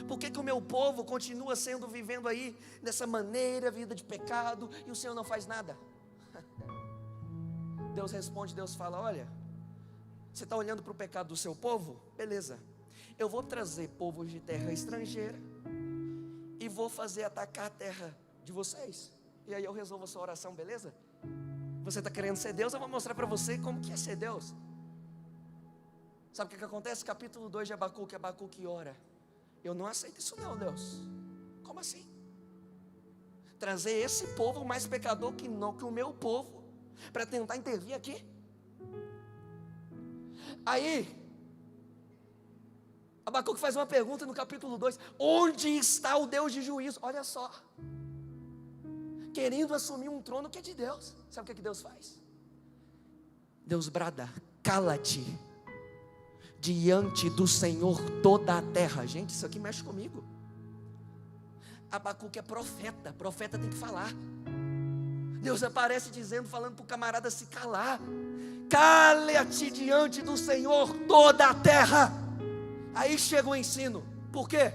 Speaker 1: Por que o meu povo continua vivendo aí dessa maneira, vida de pecado, e o Senhor não faz nada? Deus responde, Deus fala: olha, você está olhando para o pecado do seu povo? Beleza, eu vou trazer povos de terra estrangeira e vou fazer atacar a terra de vocês, e aí eu resolvo a sua oração, beleza? Você está querendo ser Deus? Eu vou mostrar para você como que é ser Deus. Sabe o que acontece? Capítulo 2 de Abacuque, Abacuque ora: eu não aceito isso não, Deus. Como assim? Trazer esse povo mais pecador que o meu povo para tentar intervir aqui? Aí Abacuque faz uma pergunta no capítulo 2: onde está o Deus de juízo? Olha só, querendo assumir um trono que é de Deus. Sabe o que Deus faz? Deus brada: cala-te diante do Senhor toda a terra. Gente, isso aqui mexe comigo. Abacuque é profeta, profeta tem que falar. Deus aparece dizendo, falando para o camarada se calar: cala-te diante do Senhor toda a terra. Aí chega o ensino. Por quê?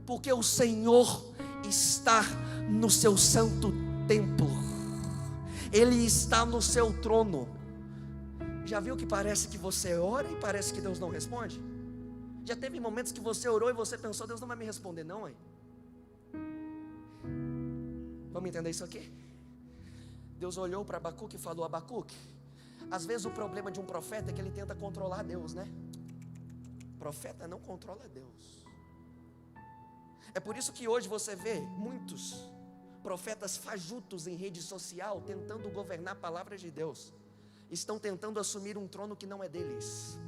Speaker 1: Porque o Senhor está no seu santo templo, Ele está no seu trono. Já viu que parece que você ora e parece que Deus não responde? Já teve momentos que você orou e você pensou: Deus não vai me responder não, hein? Vamos entender isso aqui? Deus olhou para Abacuque e falou: Abacuque, às vezes o problema de um profeta é que ele tenta controlar Deus, né? Profeta não controla Deus. É por isso que hoje você vê muitos profetas fajutos em rede social tentando governar palavras de Deus. Estão tentando assumir um trono que não é deles.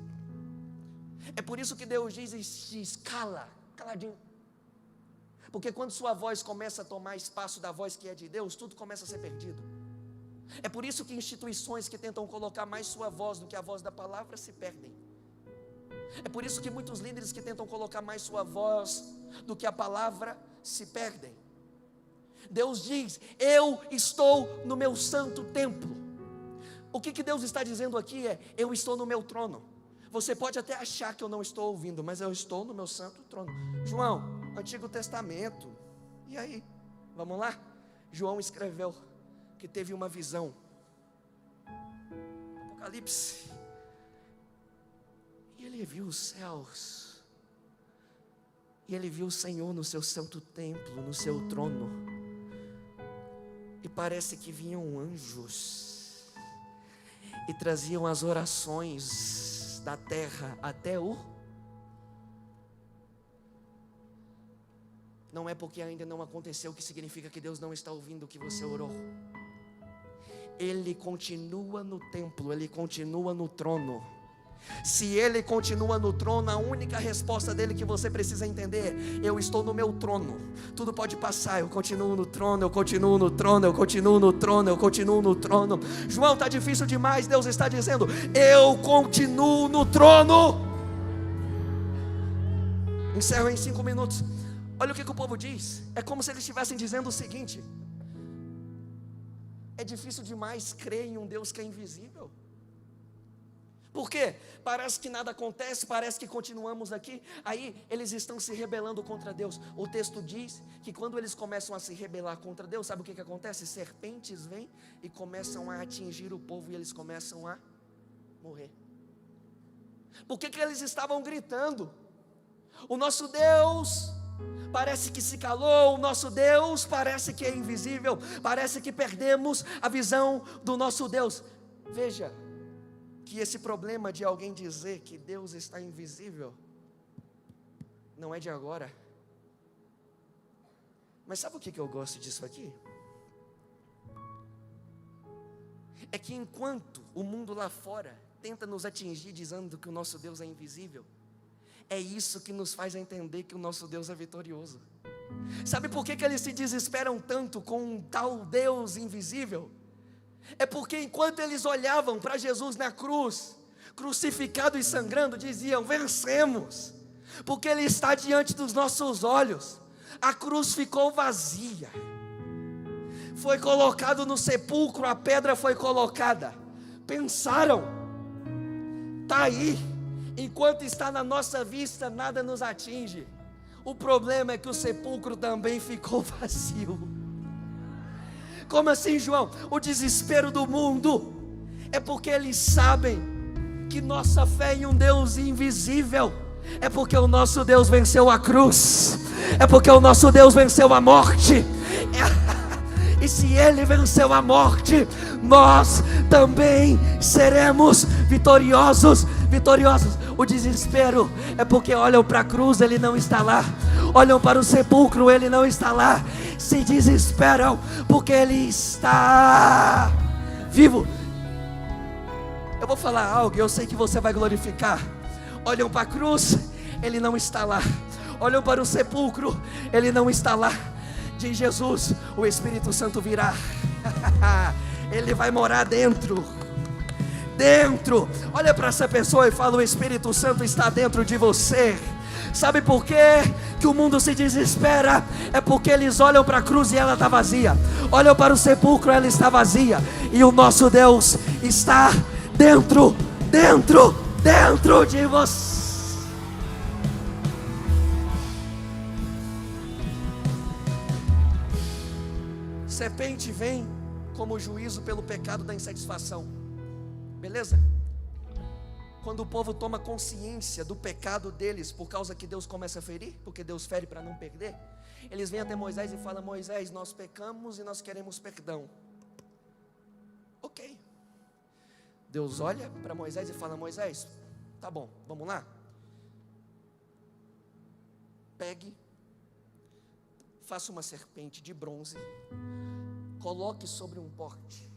Speaker 1: É por isso que Deus diz: cala, caladinho. Porque quando sua voz começa a tomar espaço da voz que é de Deus, tudo começa a ser perdido. É por isso que instituições que tentam colocar mais sua voz do que a voz da palavra se perdem. É por isso que muitos líderes que tentam colocar mais sua voz do que a palavra se perdem. Deus diz: eu estou no meu santo templo. O que Deus está dizendo aqui é: eu estou no meu trono. Você pode até achar que eu não estou ouvindo, mas eu estou no meu santo trono. João, Antigo Testamento. E aí? Vamos lá? João escreveu que teve uma visão. Apocalipse. E ele viu os céus. E ele viu o Senhor no seu santo templo, no seu trono. e parece que vinham anjos e traziam as orações da terra até o... Não é porque ainda não aconteceu que significa que Deus não está ouvindo o que você orou. Ele continua no templo, Ele continua no trono. Se Ele continua no trono, a única resposta dele que você precisa entender: eu estou no meu trono, tudo pode passar, eu continuo no trono, eu continuo no trono, eu continuo no trono, eu continuo no trono. João, está difícil demais. Deus está dizendo: eu continuo no trono. Encerro em 5 minutos. Olha o que o povo diz. É como se eles estivessem dizendo o seguinte: é difícil demais crer em um Deus que é invisível. Por quê? Parece que nada acontece, parece que continuamos aqui. Aí eles estão se rebelando contra Deus. O texto diz que quando eles começam a se rebelar contra Deus, sabe o que acontece? Serpentes vêm e começam a atingir o povo, e eles começam a morrer. Por que eles estavam gritando? O nosso Deus parece que se calou, o nosso Deus parece que é invisível, parece que perdemos a visão do nosso Deus. Veja que esse problema de alguém dizer que Deus está invisível não é de agora. Mas sabe o que eu gosto disso aqui? É que enquanto o mundo lá fora tenta nos atingir dizendo que o nosso Deus é invisível, é isso que nos faz entender que o nosso Deus é vitorioso. Sabe por que eles se desesperam tanto com um tal Deus invisível? É porque enquanto eles olhavam para Jesus na cruz, crucificado e sangrando, diziam: vencemos, porque Ele está diante dos nossos olhos. A cruz ficou vazia, foi colocado no sepulcro, a pedra foi colocada. Pensaram: está aí, enquanto está na nossa vista, nada nos atinge. O problema é que o sepulcro também ficou vazio. Como assim, João? O desespero do mundo é porque eles sabem que nossa fé em um Deus invisível é porque o nosso Deus venceu a cruz, é porque o nosso Deus venceu a morte. E se Ele venceu a morte, nós também seremos vitoriosos. O desespero é porque olham para a cruz, Ele não está lá. Olham para o sepulcro, Ele não está lá. Se desesperam porque Ele está vivo. Eu vou falar algo e eu sei que você vai glorificar. Olham para a cruz, Ele não está lá. Olham para o sepulcro, Ele não está lá. De Jesus, o Espírito Santo virá. Ele vai morar dentro. Olha para essa pessoa e fala: o Espírito Santo está dentro de você. Sabe por quê que o mundo se desespera? É porque eles olham para a cruz e ela está vazia. Olham para o sepulcro, ela está vazia. E o nosso Deus está dentro de você. Serpente vem como juízo pelo pecado da insatisfação. Beleza? Quando o povo toma consciência do pecado deles, por causa que Deus começa a ferir, porque Deus fere para não perder, eles vêm até Moisés e falam: Moisés, nós pecamos e nós queremos perdão. Ok. Deus olha para Moisés e fala: Moisés, tá bom, vamos lá. Pegue, faça uma serpente de bronze, coloque sobre um pote,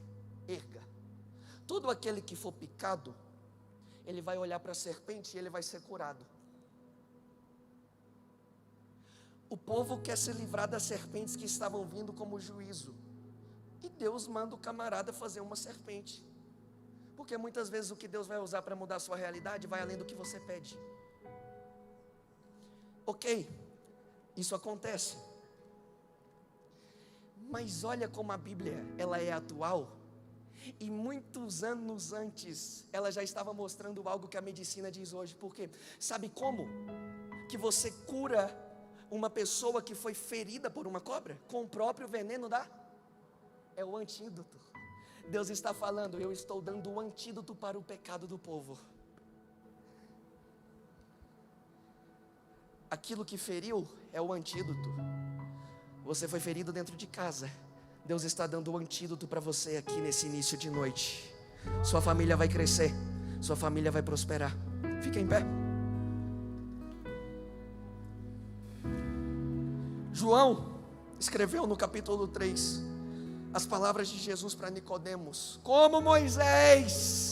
Speaker 1: erga. Todo aquele que for picado, ele vai olhar para a serpente e ele vai ser curado. O povo quer se livrar das serpentes que estavam vindo como juízo, e Deus manda o camarada fazer uma serpente, porque muitas vezes o que Deus vai usar para mudar a sua realidade vai além do que você pede. Ok, isso acontece. Mas olha como a Bíblia, ela é atual. E muitos anos antes, ela já estava mostrando algo que a medicina diz hoje. Porque sabe como que você cura uma pessoa que foi ferida por uma cobra? Com o próprio veneno é o antídoto. Deus está falando: eu estou dando o antídoto para o pecado do povo. Aquilo que feriu é o antídoto. Você foi ferido dentro de casa, Deus está dando um antídoto para você aqui nesse início de noite. Sua família vai crescer, sua família vai prosperar. Fica em pé. João escreveu no capítulo 3 as palavras de Jesus para Nicodemos. Como Moisés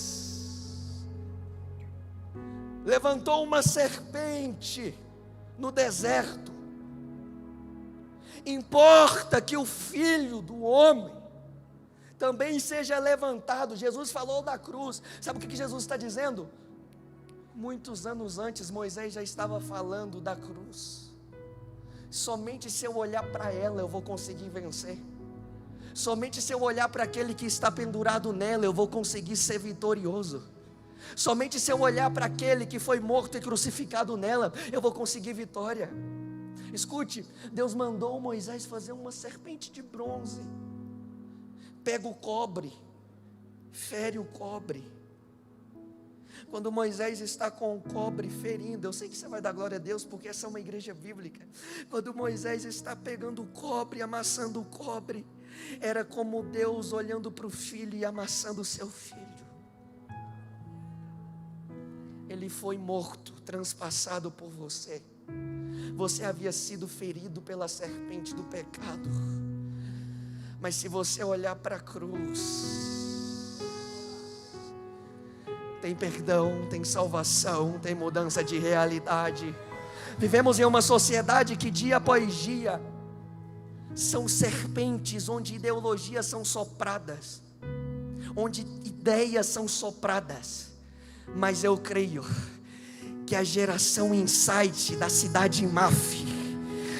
Speaker 1: levantou uma serpente no deserto, importa que o Filho do Homem também seja levantado. Jesus falou da cruz. Sabe o que Jesus está dizendo? Muitos anos antes, Moisés já estava falando da cruz. Somente se eu olhar para ela, eu vou conseguir vencer. Somente se eu olhar para aquele que está pendurado nela, eu vou conseguir ser vitorioso. Somente se eu olhar para aquele que foi morto e crucificado nela, eu vou conseguir vitória. Escute, Deus mandou Moisés fazer uma serpente de bronze. Pega o cobre, fere o cobre. Quando Moisés está com o cobre ferindo, eu sei que você vai dar glória a Deus, porque essa é uma igreja bíblica. Quando Moisés está pegando o cobre, amassando o cobre, era como Deus olhando para o filho e amassando o seu filho. Ele foi morto, transpassado por você. Você havia sido ferido pela serpente do pecado. Mas se você olhar para a cruz, tem perdão, tem salvação, tem mudança de realidade. Vivemos em uma sociedade que dia após dia são serpentes, onde ideologias são sopradas, onde ideias são sopradas. Mas eu creio que a geração Insight da cidade Maf,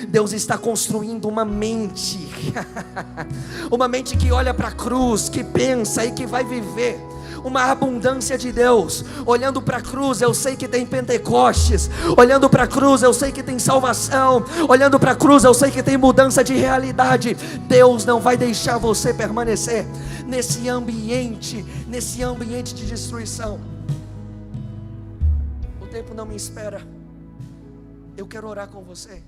Speaker 1: Deus está construindo uma mente uma mente que olha para a cruz, que pensa e que vai viver uma abundância de Deus. Olhando para a cruz, eu sei que tem Pentecostes. Olhando para a cruz, eu sei que tem salvação. Olhando para a cruz, eu sei que tem mudança de realidade. Deus não vai deixar você permanecer nesse ambiente de destruição. O tempo não me espera. Eu quero orar com você.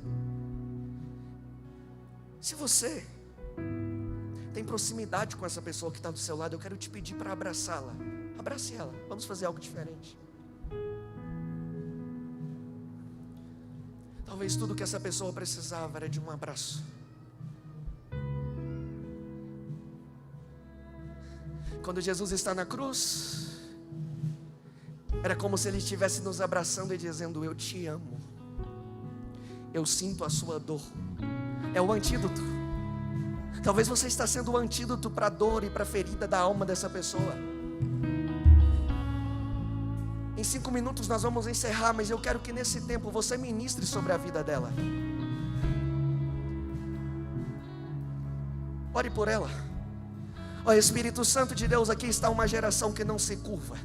Speaker 1: Se você tem proximidade com essa pessoa que está do seu lado, eu quero te pedir para abraçá-la. Abrace ela, vamos fazer algo diferente. Talvez tudo que essa pessoa precisava era de um abraço. Quando Jesus está na cruz, era como se Ele estivesse nos abraçando e dizendo: eu te amo, eu sinto a sua dor. É o antídoto. Talvez você está sendo o antídoto para a dor e para a ferida da alma dessa pessoa. Em 5 minutos nós vamos encerrar, mas eu quero que nesse tempo você ministre sobre a vida dela. Ore por ela. Ó Espírito Santo de Deus, aqui está uma geração que não se curva.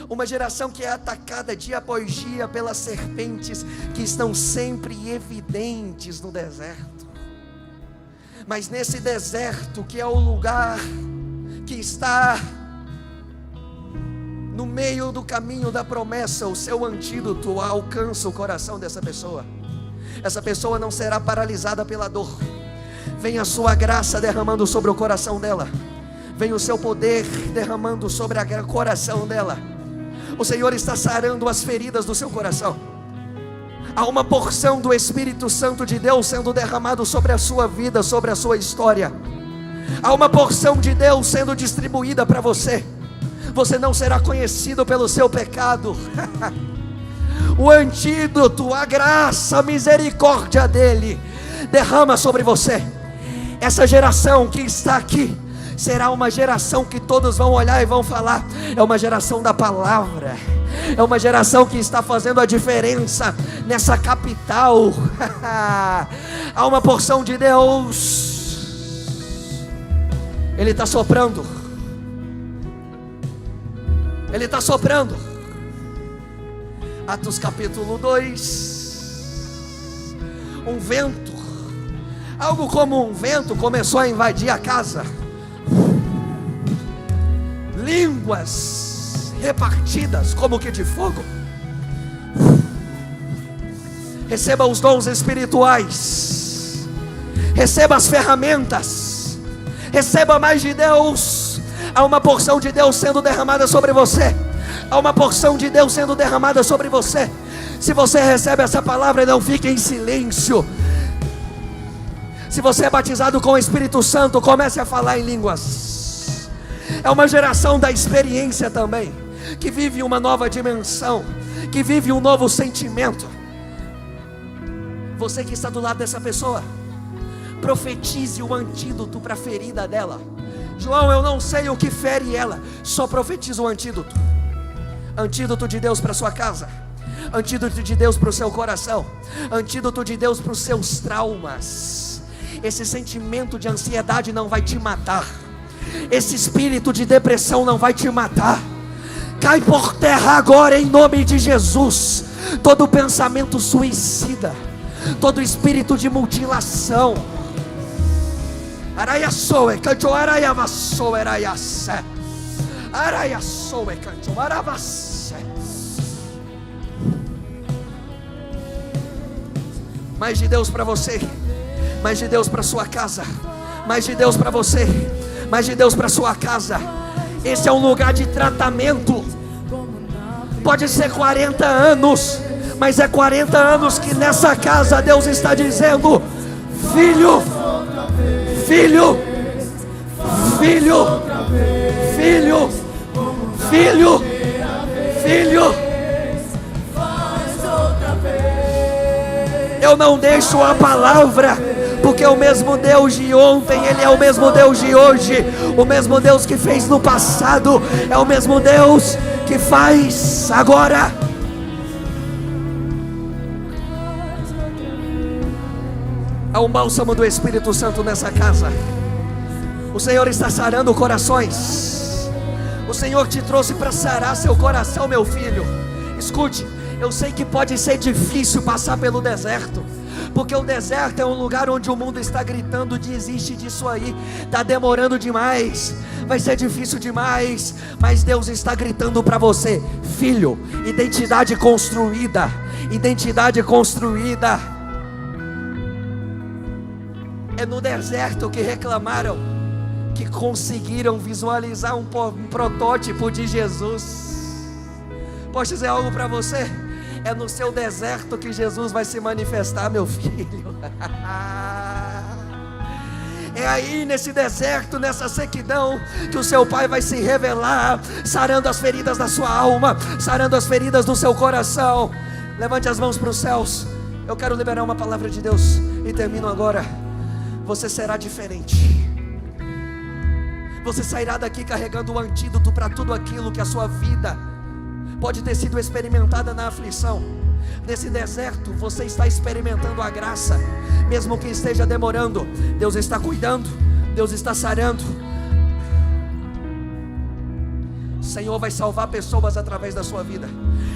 Speaker 1: Uma geração que é atacada dia após dia pelas serpentes que estão sempre evidentes no deserto. Mas nesse deserto, que é o lugar que está no meio do caminho da promessa, o seu antídoto alcança o coração dessa pessoa. Essa pessoa não será paralisada pela dor. Vem a sua graça derramando sobre o coração dela. Vem o seu poder derramando sobre o coração dela. O Senhor está sarando as feridas do seu coração. Há uma porção do Espírito Santo de Deus sendo derramado sobre a sua vida, sobre a sua história. Há uma porção de Deus sendo distribuída para você. Você não será conhecido pelo seu pecado. O antídoto, a graça, a misericórdia dele derrama sobre você. Essa geração que está aqui será uma geração que todos vão olhar e vão falar: é uma geração da palavra. É uma geração que está fazendo a diferença nessa capital. Há uma porção de Deus. Ele está soprando. Ele está soprando. Atos capítulo 2. Um vento, algo como um vento, começou a invadir a casa. Línguas repartidas como que de fogo. Receba os dons espirituais.
Speaker 2: Receba as ferramentas. Receba mais de Deus. Há uma porção de Deus sendo derramada sobre você. Há uma porção de Deus sendo derramada sobre você. Se você recebe essa palavra, não fique em silêncio. Se você é batizado com o Espírito Santo, comece a falar em línguas. É uma geração da experiência também, que vive uma nova dimensão, que vive um novo sentimento. Você que está do lado dessa pessoa, profetize o antídoto para a ferida dela. João, eu não sei o que fere ela, só profetiza o antídoto. Antídoto de Deus para sua casa, antídoto de Deus para o seu coração, antídoto de Deus para os seus traumas. Esse sentimento de ansiedade não vai te matar, esse espírito de depressão não vai te matar. Cai por terra agora em nome de Jesus todo pensamento suicida, todo espírito de mutilação. Araia soe, canto araia vasso, araia se. Araia soe, canto aravasse. Mais de Deus para você, mais de Deus para sua casa, mais de Deus para você, mais de Deus para sua casa. Esse é um lugar de tratamento. Pode ser 40 anos, mas é 40 anos que nessa casa Deus está dizendo: filho, filho, filho, filho, filho, filho. Eu não deixo a palavra, porque o mesmo Deus de ontem, Ele é o mesmo Deus de hoje. O mesmo Deus que fez no passado é o mesmo Deus que faz agora. Há um bálsamo do Espírito Santo nessa casa. O Senhor está sarando corações. O Senhor te trouxe para sarar seu coração, meu filho. Escute, eu sei que pode ser difícil passar pelo deserto, porque o deserto é um lugar onde o mundo está gritando: desiste disso aí, está demorando demais, vai ser difícil demais. Mas Deus está gritando para você: filho, identidade construída, identidade construída. É no deserto que reclamaram, que conseguiram visualizar um protótipo de Jesus. Posso dizer algo para você? É no seu deserto que Jesus vai se manifestar, meu filho. É aí nesse deserto, nessa sequidão, que o seu Pai vai se revelar, sarando as feridas da sua alma, sarando as feridas do seu coração. Levante as mãos para os céus. Eu quero liberar uma palavra de Deus e termino agora. Você será diferente. Você sairá daqui carregando o antídoto para tudo aquilo que a sua vida pode ter sido experimentada na aflição. Nesse deserto você está experimentando a graça, mesmo que esteja demorando. Deus está cuidando, Deus está sarando. O Senhor vai salvar pessoas através da sua vida.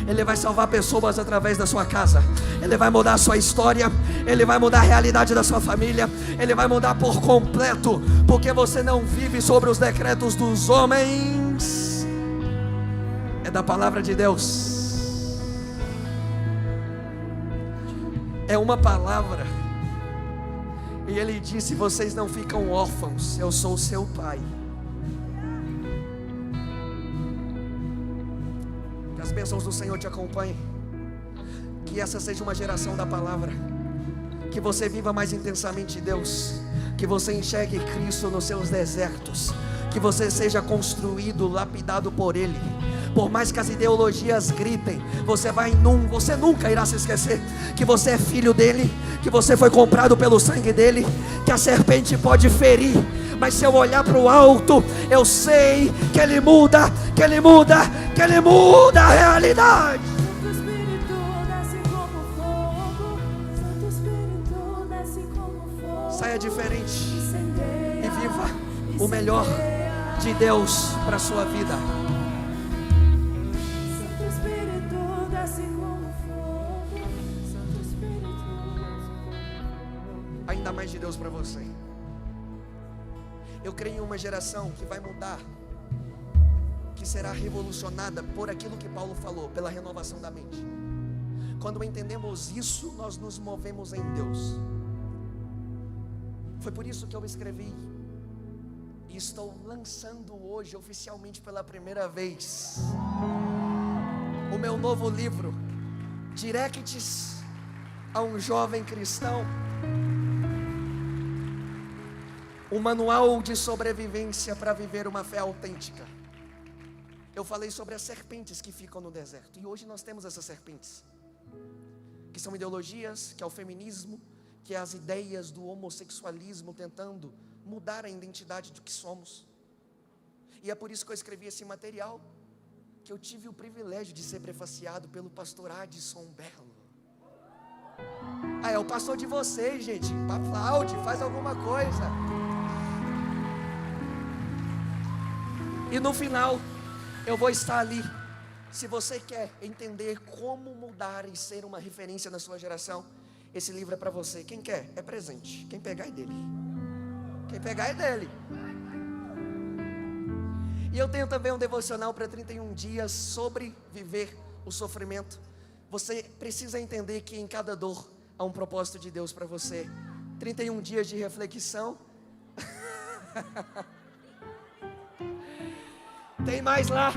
Speaker 2: Ele vai salvar pessoas através da sua casa. Ele vai mudar a sua história. Ele vai mudar a realidade da sua família. Ele vai mudar por completo, porque você não vive sobre os decretos dos homens, é da palavra de Deus. É uma palavra. E Ele disse: vocês não ficam órfãos, eu sou o seu Pai. Que as bênçãos do Senhor te acompanhem. Que essa seja uma geração da palavra. Que você viva mais intensamente Deus. Que você enxergue Cristo nos seus desertos. Que você seja construído, lapidado por Ele. Por mais que as ideologias gritem, você nunca irá se esquecer que você é filho dEle, que você foi comprado pelo sangue dEle, que a serpente pode ferir, mas se eu olhar para o alto, eu sei que Ele muda, que Ele muda, que Ele muda a realidade.
Speaker 3: Santo Espírito desce como fogo, Santo Espírito desce como fogo.
Speaker 2: Saia diferente e viva o melhor de Deus para a sua vida.
Speaker 3: Santo Espírito desce como fogo, Santo Espírito.
Speaker 2: Ainda mais de Deus para você. Eu creio em uma geração que vai mudar, que será revolucionada por aquilo que Paulo falou, pela renovação da mente. Quando entendemos isso, nós nos movemos em Deus. Foi por isso que eu escrevi e estou lançando hoje oficialmente pela primeira vez o meu novo livro, Directs a um Jovem Cristão, um manual de sobrevivência para viver uma fé autêntica. Eu falei sobre as serpentes que ficam no deserto, e hoje nós temos essas serpentes, que são ideologias, que é o feminismo, que é as ideias do homossexualismo tentando mudar a identidade do que somos. E é por isso que eu escrevi esse material, que eu tive o privilégio de ser prefaciado pelo pastor Adson Belo. É o pastor de vocês, gente. Aplaude, faz alguma coisa. E no final, eu vou estar ali. Se você quer entender como mudar e ser uma referência na sua geração, esse livro é para você. Quem quer? É presente. Quem pegar é dele. Quem pegar é dele. E eu tenho também um devocional para 31 dias sobre viver o sofrimento. Você precisa entender que em cada dor há um propósito de Deus para você. 31 dias de reflexão. Tem mais lá.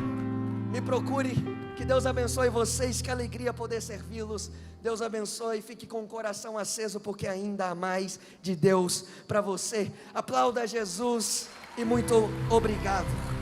Speaker 2: Me procure. Que Deus abençoe vocês. Que alegria poder servi-los. Deus abençoe. Fique com o coração aceso, porque ainda há mais de Deus para você. Aplauda Jesus e muito obrigado.